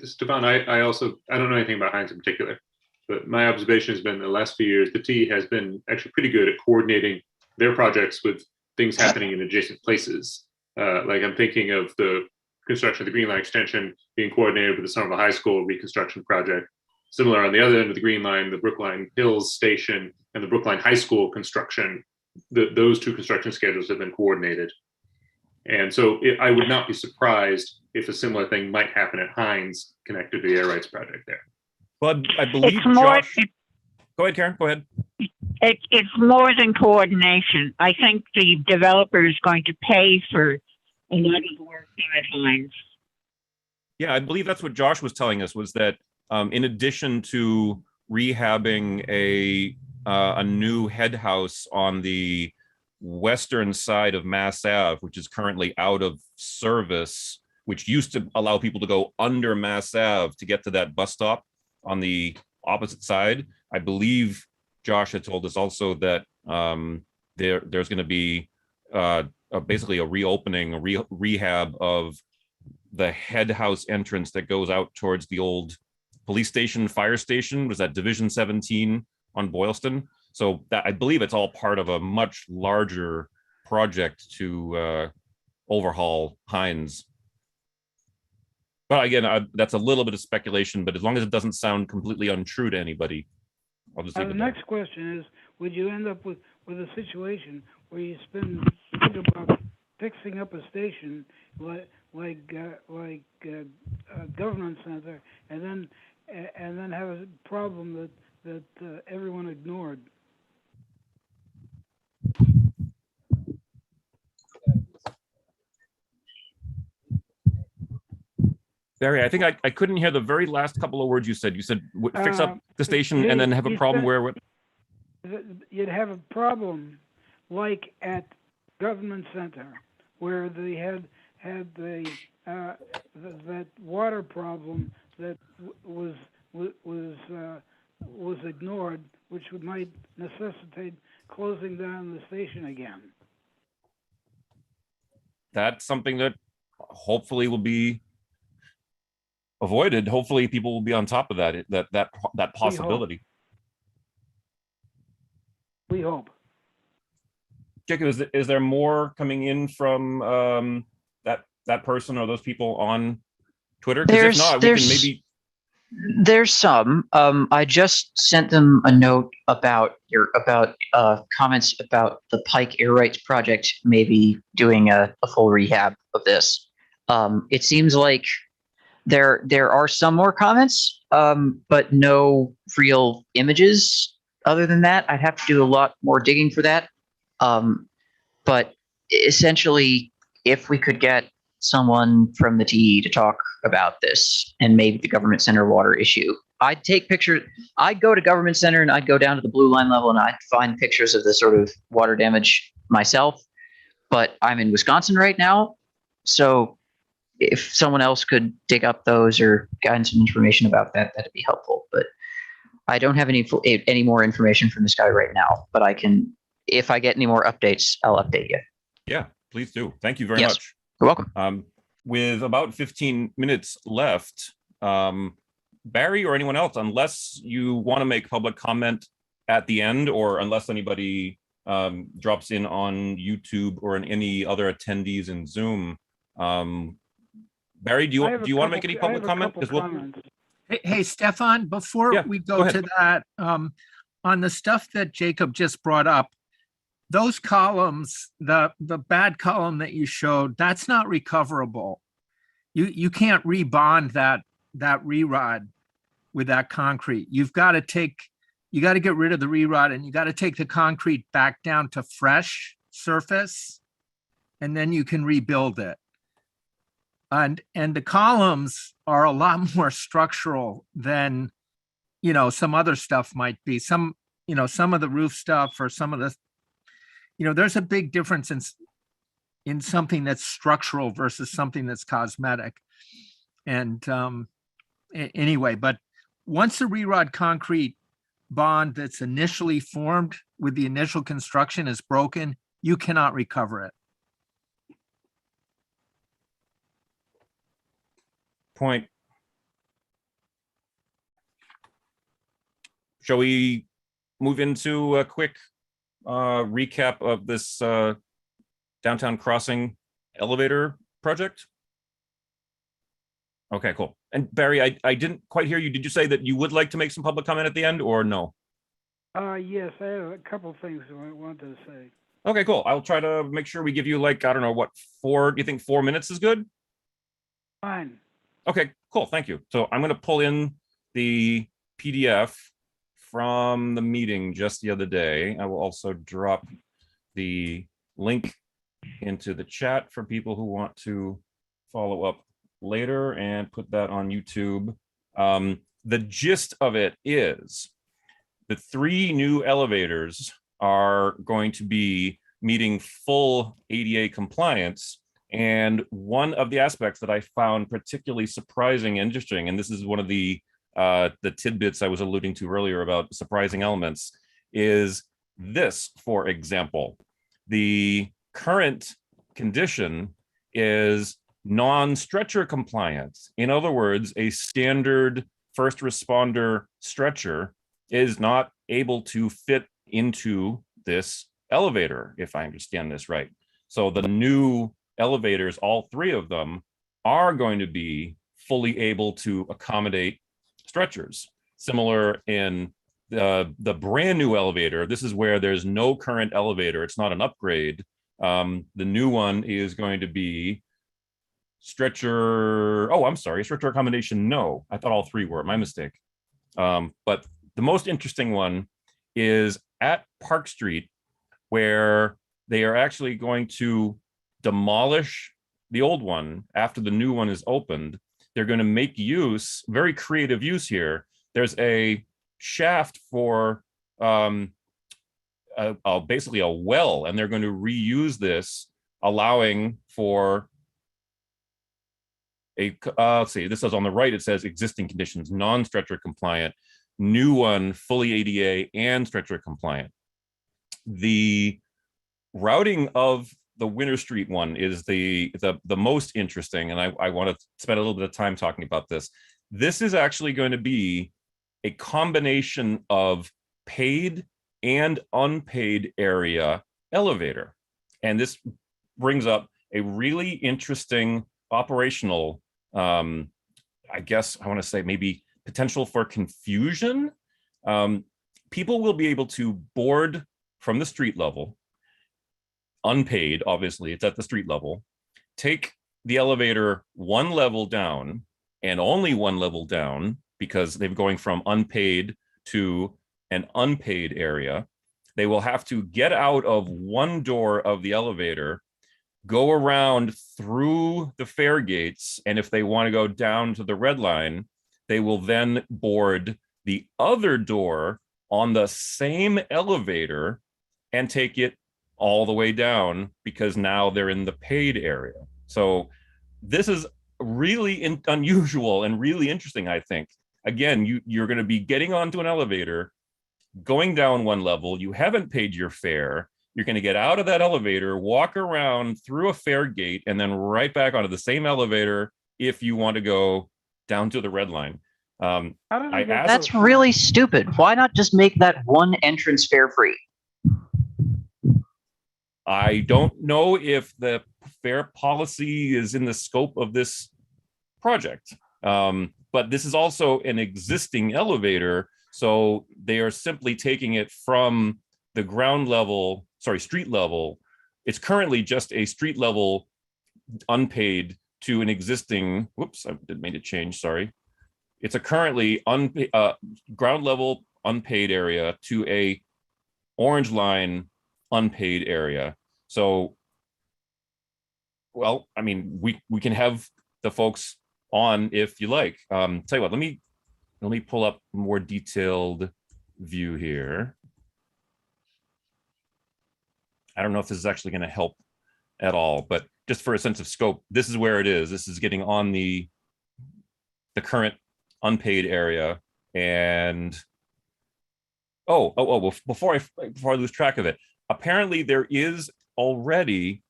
Stefan, I don't know anything about Heinz in particular, but my observation has been the last few years, the T has been actually pretty good at coordinating their projects with things happening in adjacent places. Like I'm thinking of the construction of the Green Line extension being coordinated with the Somerville High School reconstruction project. Similar on the other end of the Green Line, the Brookline Hills Station and the Brookline High School construction, those two construction schedules have been coordinated. And so I would not be surprised if a similar thing might happen at Heinz connected to the air rights project there. Well, I believe It's more, Josh. Go ahead, Karen. Go ahead. it's more than coordination. I think the developer is going to pay for a lot of the work done at Heinz. Yeah, I believe that's what Josh was telling us, was that in addition to rehabbing a new head house on the western side of Mass Ave, which is currently out of service, which used to allow people to go under Mass Ave to get to that bus stop on the opposite side. I believe Josh had told us also that there's going to be basically a reopening, a rehab of the head house entrance that goes out towards the old police station, fire station. Was that Division 17 on Boylston? So that, I believe it's all part of a much larger project to overhaul Heinz. But again, that's a little bit of speculation, but as long as it doesn't sound completely untrue to anybody, I'll just leave The it there. next question is, would you end up with a situation where you think about fixing up a station like government center, and then have a problem that everyone ignored? Barry, I think I couldn't hear the very last couple of words you said. You said fix up the station and then have a problem where you'd have a problem like at government center where they had that water problem that was ignored, which might necessitate closing down the station again. That's something that hopefully will be avoided. Hopefully people will be on top of that possibility. We hope. Jacob, is there more coming in from that person or those people on Twitter? Because if not, we can maybe. There's some. I just sent them a note about comments about the Pike Air Rights Project maybe doing a full rehab of this. It seems like there are some more comments, but no real images. Other than that, I'd have to do a lot more digging for that. But essentially, if we could get someone from the TE to talk about this and maybe the government center water issue, I'd take pictures. I'd go to government center and I'd go down to the blue line level and I'd find pictures of the sort of water damage myself. But I'm in Wisconsin right now, so if someone else could dig up those or gain some information about that, that'd be helpful. But I don't have any more information from this guy right now, but I can, if I get any more updates, I'll update you. Yeah, please do. Thank you very much. You're welcome. with about 15 minutes left, Barry or anyone else, unless you want to make public comment at the end, or unless anybody drops in on YouTube or in any other attendees in Zoom, Barry, do you want to make any public comment? Hey, Stefan, before Yeah, we go go ahead. to that, on the stuff that Jacob just brought up, those columns, the bad column that you showed, that's not recoverable. You can't rebond that re-rod with that concrete. You got to get rid of the re-rod, and you got to take the concrete back down to fresh surface, and then you can rebuild it. And the columns are a lot more structural than, some other stuff might be. Some of the roof stuff, or some of the, there's a big difference in something that's structural versus something that's cosmetic. And anyway, but once the re-rod concrete bond that's initially formed with the initial construction is broken, you cannot recover it. Point. Shall we move into a quick recap of this downtown crossing elevator project? Okay, cool. And Barry, I didn't quite hear you. Did you say that you would like to make some public comment at the end, or no? Yes, I have a couple things I wanted to say. Okay, cool. I'll try to make sure we give you, like, I don't know, what, do you think 4 minutes is good? Fine. Okay, cool. Thank you. So I'm going to pull in the PDF from the meeting just the other day. I will also drop the link into the chat for people who want to follow up later, and put that on YouTube. The gist of it is the 3 new elevators are going to be meeting full ADA compliance. And one of the aspects that I found particularly surprising and interesting, and this is one of the tidbits I was alluding to earlier about surprising elements, is this, for example. The current condition is non-stretcher compliance. In other words, a standard first responder stretcher is not able to fit into this elevator, if I understand this right. So the new elevators, all 3 of them, are going to be fully able to accommodate stretchers. Similar in the brand new elevator, this is where there's no current elevator. It's not an upgrade. The new one is going to be stretcher accommodation. No, I thought all 3 were, my mistake. But the most interesting one is at Park Street, where they are actually going to demolish the old one after the new one is opened. They're going to make use, very creative use here. There's a shaft for basically a well, and they're going to reuse this, allowing for let's see, this says on the right, it says existing conditions, non-stretcher compliant, new one, fully ADA and stretcher compliant. The routing of the Winter Street one is the most interesting, and I want to spend a little bit of time talking about this. This is actually going to be a combination of paid and unpaid area elevator. And this brings up a really interesting operational, I guess I want to say maybe potential for confusion. People will be able to board from the street level, unpaid, obviously, it's at the street level, take the elevator 1 level down, and only 1 level down, because they're going from unpaid to an unpaid area. They will have to get out of 1 door of the elevator, go around through the fare gates, and if they want to go down to the red line, they will then board the other door on the same elevator and take it all the way down, because now they're in the paid area. So this is really unusual and really interesting, I think. Again, you're going to be getting onto an elevator, going down 1 level, you haven't paid your fare, You're going to get out of that elevator, walk around through a fare gate, and then right back onto the same elevator if you want to go down to the red line. How did I it get asked- so That's far? really stupid. Why not just make that one entrance fare free? I don't know if the fare policy is in the scope of this project, but this is also an existing elevator, so they are simply taking it from the street level. It's currently just a street level unpaid to an existing, whoops, I didn't mean to change, sorry. It's a currently ground level unpaid area to a orange line unpaid area. So, well, I mean, we can have the folks on if you like. Tell you what, let me pull up a more detailed view here. I don't know if this is actually going to help at all, but just for a sense of scope, this is where it is. This is getting on the current unpaid area. And before I lose track of it, apparently there is already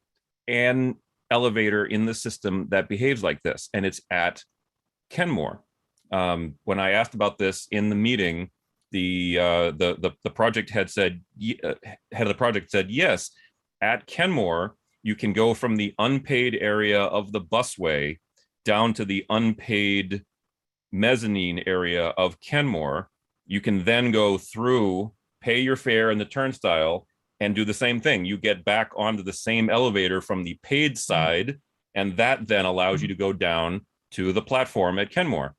an elevator in the system that behaves like this, and it's at Kenmore. When I asked about this in the meeting, the project head said, head of the project said, yes, at Kenmore, you can go from the unpaid area of the busway down to the unpaid mezzanine area of Kenmore. You can then go through, pay your fare in the turnstile, and do the same thing. You get back onto the same elevator from the paid side, and that then allows you to go down to the platform at Kenmore.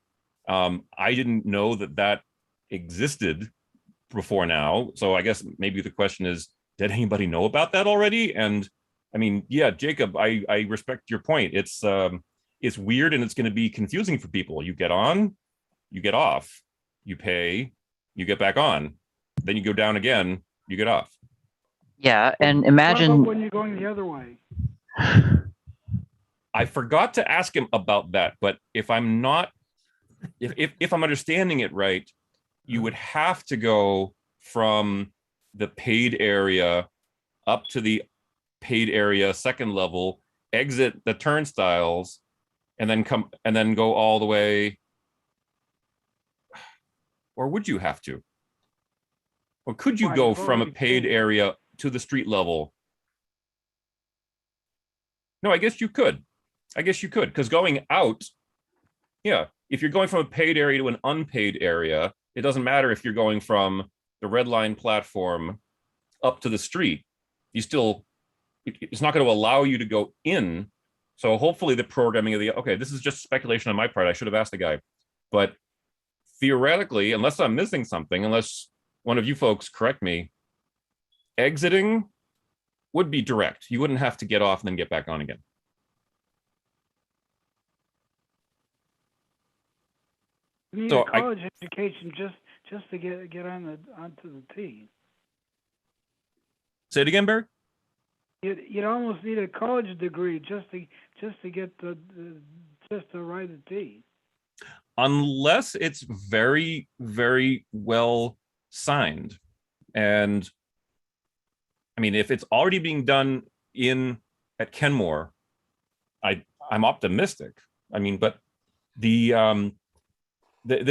I didn't know that existed before now, so I guess maybe the question is, did anybody know about that already? And I mean, yeah, Jacob, I respect your point. It's weird, and it's going to be confusing for people. You get on, you get off, you pay, you get back on, then you go down again, you get off. Yeah, and What imagine about when you're going the other way? I forgot to ask him about that, but if I'm understanding it right, you would have to go from the paid area up to the paid area second level, exit the turnstiles, and then go all the way. Or would you have to? Or could you Why, go you've from a already paid paid. area to the street level? No, I guess you could. Because going out, yeah, if you're going from a paid area to an unpaid area, it doesn't matter if you're going from the red line platform up to the street. It's not going to allow you to go in. So hopefully the programming of okay, this is just speculation on my part. I should have asked the guy. But theoretically, unless I'm missing something, unless one of you folks correct me, exiting would be direct. You wouldn't have to get off and then get back on again. You need So a college education just to get onto the T. Say it again, Barry. You'd almost need a college degree just to get just to ride the T. Unless it's very, very well signed. And I mean, if it's already being done at Kenmore, I'm optimistic. I mean, but they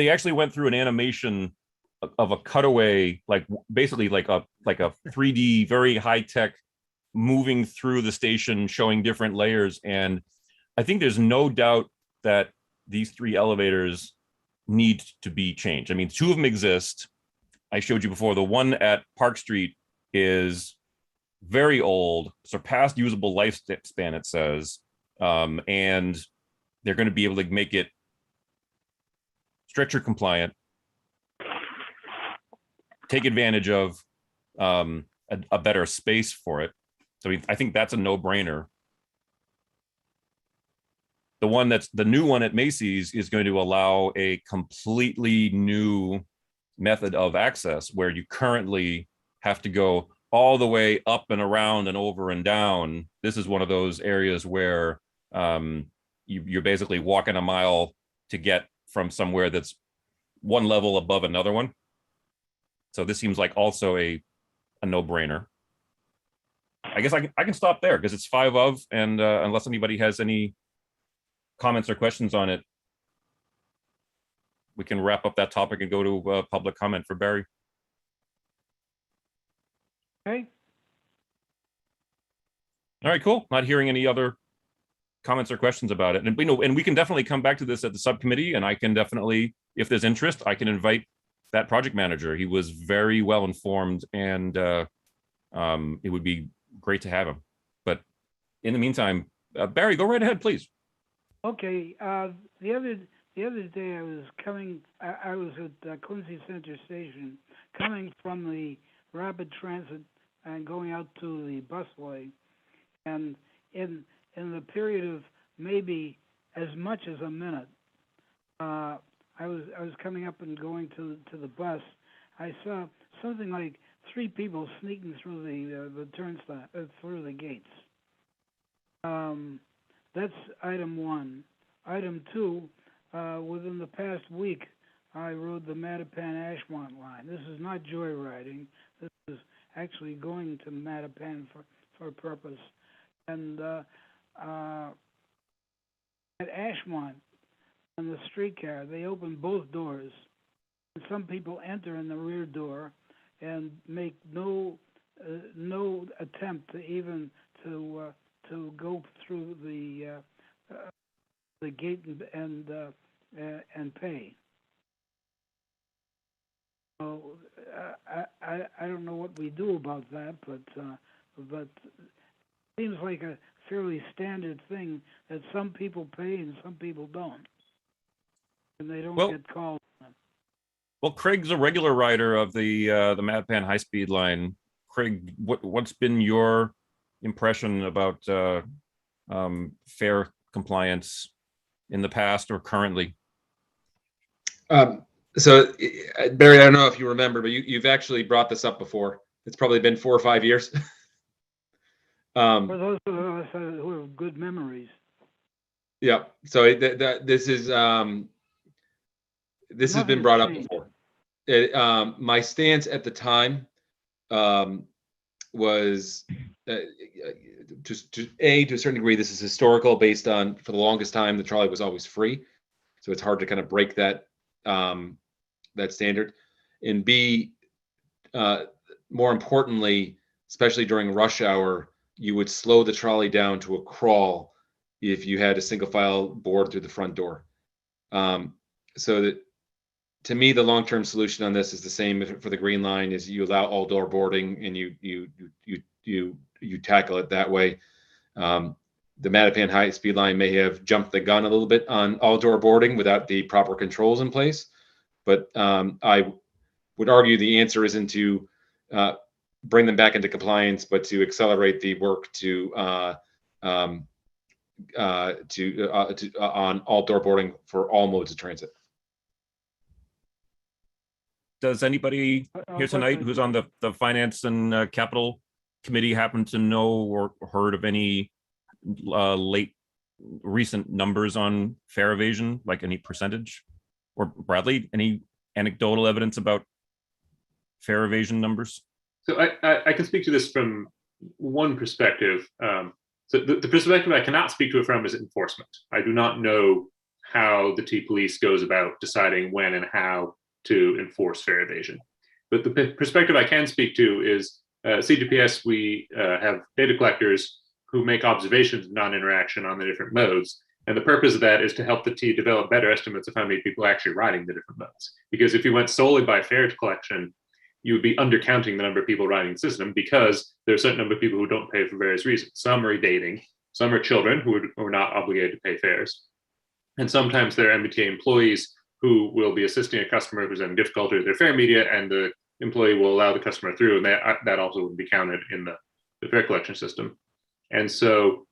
actually went through an animation of a cutaway, like basically like a 3D, very high tech, moving through the station, showing different layers. And I think there's no doubt that these 3 elevators need to be changed. I mean, 2 of them exist. I showed you before. The one at Park Street is very old, surpassed usable lifespan, it says. And they're going to be able to make it stretcher compliant, take advantage of a better space for it. So I think that's a no-brainer. The new one at Macy's is going to allow a completely new method of access, where you currently have to go all the way up and around and over and down. This is one of those areas where you're basically walking a mile to get from somewhere that's one level above another one. So this seems like also a no-brainer. I guess I can stop there because it's 5 of, and unless anybody has any comments or questions on it, we can wrap up that topic and go to public comment for Barry. Okay. All right, cool. Not hearing any other comments or questions about it. And we can definitely come back to this at the subcommittee, and I can definitely, if there's interest, I can invite that project manager. He was very well informed, and it would be great to have him. But in the meantime, Barry, go right ahead, please. Okay. The other day I was coming. I was at Quincy Center Station, coming from the rapid transit and going out to the busway, and in the period of maybe as much as a minute, I was coming up and going to the bus. I saw something like 3 people sneaking through the turnstile, through the gates. That's item 1. Item 2, within the past week, I rode the Mattapan-Ashmont line. This is not joyriding. This is actually going to Mattapan for a purpose. And at Ashmont, on the streetcar, they open both doors. And some people enter in the rear door and make no attempt to even to go through the gate and pay. So I don't know what we do about that, but it seems like a fairly standard thing that some people pay and some people don't, and they don't get called on. Well, Craig's a regular rider of the Mattapan high speed line. Craig, what's been your impression about fare compliance in the past or currently? So Barry, I don't know if you remember, but you've actually brought this up before. It's probably been 4 or 5 years. For those of us who have good memories. Yeah. So this has been brought up before. My stance at the time was to a certain degree, this is historical, based on, for the longest time, the trolley was always free, so it's hard to kind of break that that standard. And B, more importantly, especially during rush hour, you would slow the trolley down to a crawl if you had a single file board through the front door. So that, to me, the long-term solution on this is the same for the Green Line: is you allow all door boarding and you tackle it that way. The Mattapan high speed line may have jumped the gun a little bit on all door boarding without the proper controls in place, but I would argue the answer isn't to bring them back into compliance, but to accelerate the work on all door boarding for all modes of transit. Does anybody here tonight who's on the Finance and Capital Committee happen to know or heard of any recent numbers on fare evasion, like any percentage? Or Bradley, any anecdotal evidence about fare evasion numbers? So I can speak to this from one perspective. So the perspective I cannot speak to it from is enforcement. I do not know how the T Police goes about deciding when and how to enforce fare evasion. But the perspective I can speak to is CGPS, we have data collectors who make observations of non-interaction on the different modes. And the purpose of that is to help the T develop better estimates of how many people are actually riding the different modes. Because if you went solely by fare collection, you would be undercounting the number of people riding the system, because there's a certain number of people who don't pay for various reasons. Some are evading, some are children who are not obligated to pay fares. And sometimes there are MBTA employees who will be assisting a customer who's having difficulty with their fare media, and the employee will allow the customer through, and that also would be counted in the fare collection system. And so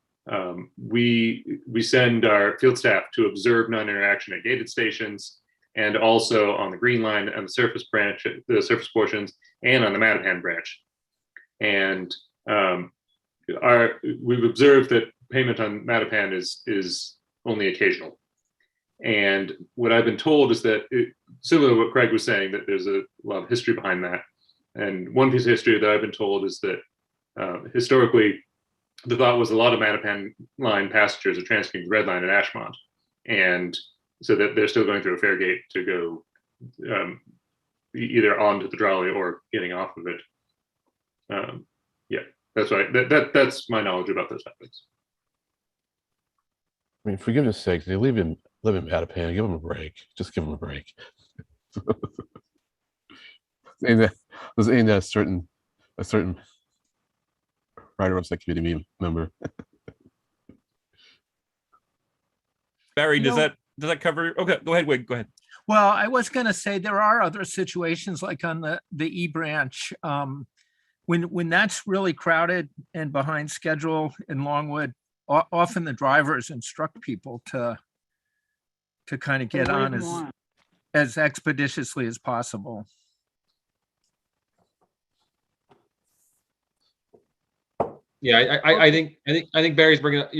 we send our field staff to observe non-interaction at gated stations, and also on the Green Line and the surface branch, the surface portions, and on the Mattapan branch. And we've observed that payment on Mattapan is only occasional. And what I've been told is that, similar to what Craig was saying, that there's a lot of history behind that. And one piece of history that I've been told is that Historically, the thought was a lot of Mattapan line passengers are transferring to Red Line at Ashmont, and so that they're still going through a fare gate to go either onto the trolley or getting off of it. Yeah, that's right. That's my knowledge about those topics. I mean, for goodness sakes, they live in Mattapan. Give them a break. Just give them a break. Saying that a certain writer of that committee member. Barry, You does know- that cover? Okay, go ahead, Wig. Go ahead. Well, I was going to say there are other situations like on the E branch. When that's really crowded and behind schedule in Longwood, often the drivers instruct people to kind of get Wait on them on. as expeditiously as possible. Yeah, I think Barry's bringing up.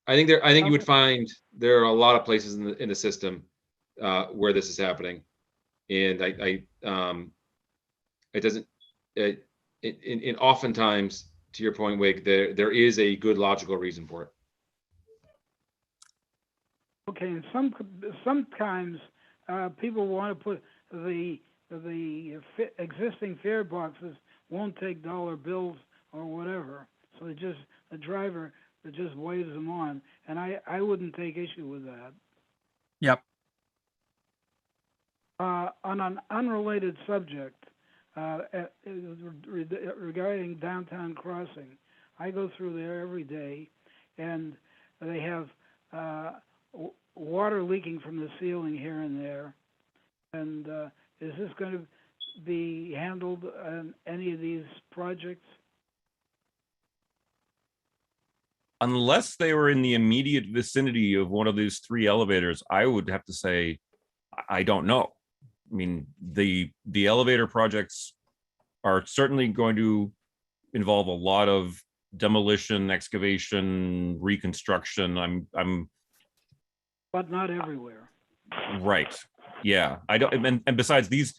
I think you would find there are a lot of places in the system where this is happening, and it doesn't. In oftentimes, to your point, Wig, there is a good logical reason for it. Okay, and sometimes people want to put the existing fare boxes won't take dollar bills or whatever, so the driver just waves them on, and I wouldn't take issue with that. Yep. On an unrelated subject, regarding downtown crossing, I go through there every day, and they have water leaking from the ceiling here and there. And is this going to be handled on any of these projects? Unless they were in the immediate vicinity of one of these three elevators, I would have to say, I don't know. I mean, the elevator projects are certainly going to involve a lot of demolition, excavation, reconstruction. I'm But not everywhere. right. Yeah, I don't. And besides, these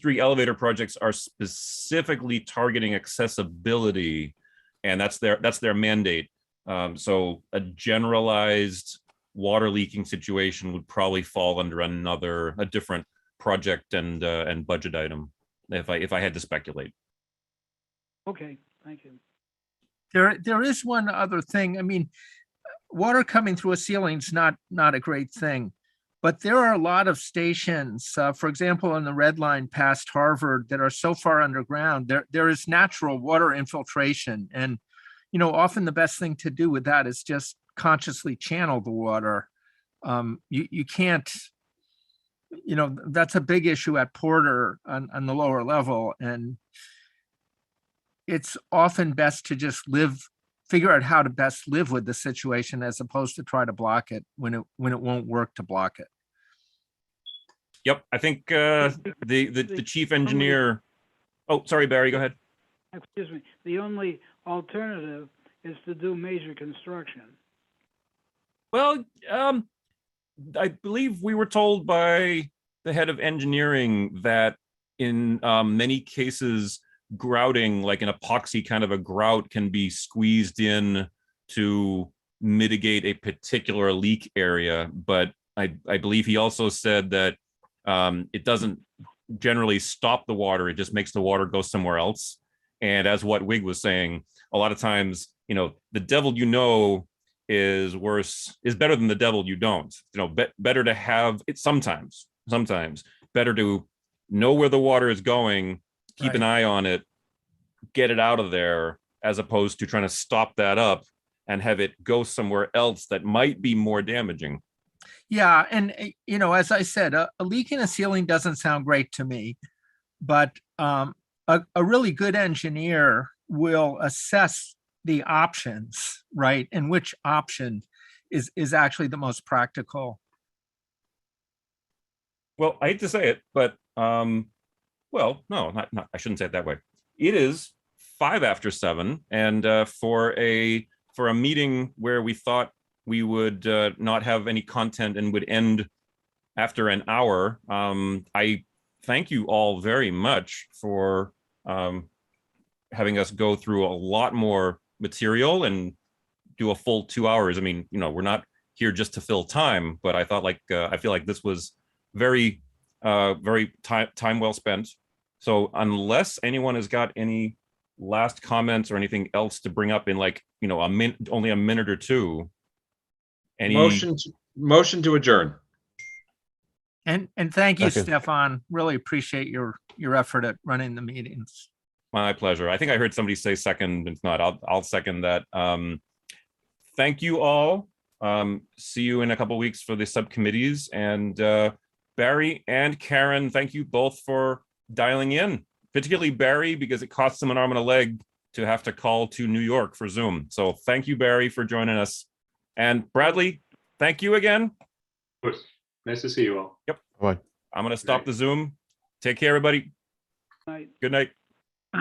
three elevator projects are specifically targeting accessibility, and that's their mandate. So a generalized water leaking situation would probably fall under a different project and budget item, if I had to speculate. Okay, thank you. There is one other thing. I mean, water coming through a ceiling is not a great thing, but there are a lot of stations, for example, on the Red Line past Harvard, that are so far underground. There is natural water infiltration, and often the best thing to do with that is just consciously channel the water. You can't. That's a big issue at Porter on the lower level, and it's often best to just figure out how to best live with the situation as opposed to try to block it when it won't work to block it. Yep, I think the chief engineer. Oh, sorry, Barry, go ahead. Excuse me. The only alternative is to do major construction. Well, I believe we were told by the head of engineering that in many cases, grouting, like an epoxy kind of a grout, can be squeezed in to mitigate a particular leak area. But I believe he also said that it doesn't generally stop the water. It just makes the water go somewhere else. And as what Wig was saying, a lot of times, the devil is better than the devil you don't. Better to have it sometimes better to know where the water is going, keep an eye on it, get it out of there, as opposed to trying to stop that up and have it go somewhere else that might be more damaging. Yeah, and as I said, a leak in a ceiling doesn't sound great to me, but a really good engineer will assess the options, right? And which option is actually the most practical. Well, I hate to say it, but well, no, not I shouldn't say it that way. It is 7:05, and for a meeting where we thought we would not have any content and would end after an hour, I thank you all very much for having us go through a lot more material and do a full 2 hours. I mean, we're not here just to fill time, but I thought I feel like this was very, very time well spent. So unless anyone has got any last comments or anything else to bring up in only a minute or two. Motion to adjourn. And thank you, Second. Stefan. Really appreciate your effort at running the meetings. My pleasure. I think I heard somebody say second. If not, I'll second that. Thank you all. See you in a couple of weeks for the subcommittees. And Barry and Karen, thank you both for dialing in, particularly Barry, because it costs him an arm and a leg to have to call to New York for Zoom. So thank you, Barry, for joining us. And Bradley, thank you again. Of course. Nice to see you all. Yep. Bye. I'm going to stop the Zoom. Take care, everybody. Night. Good night.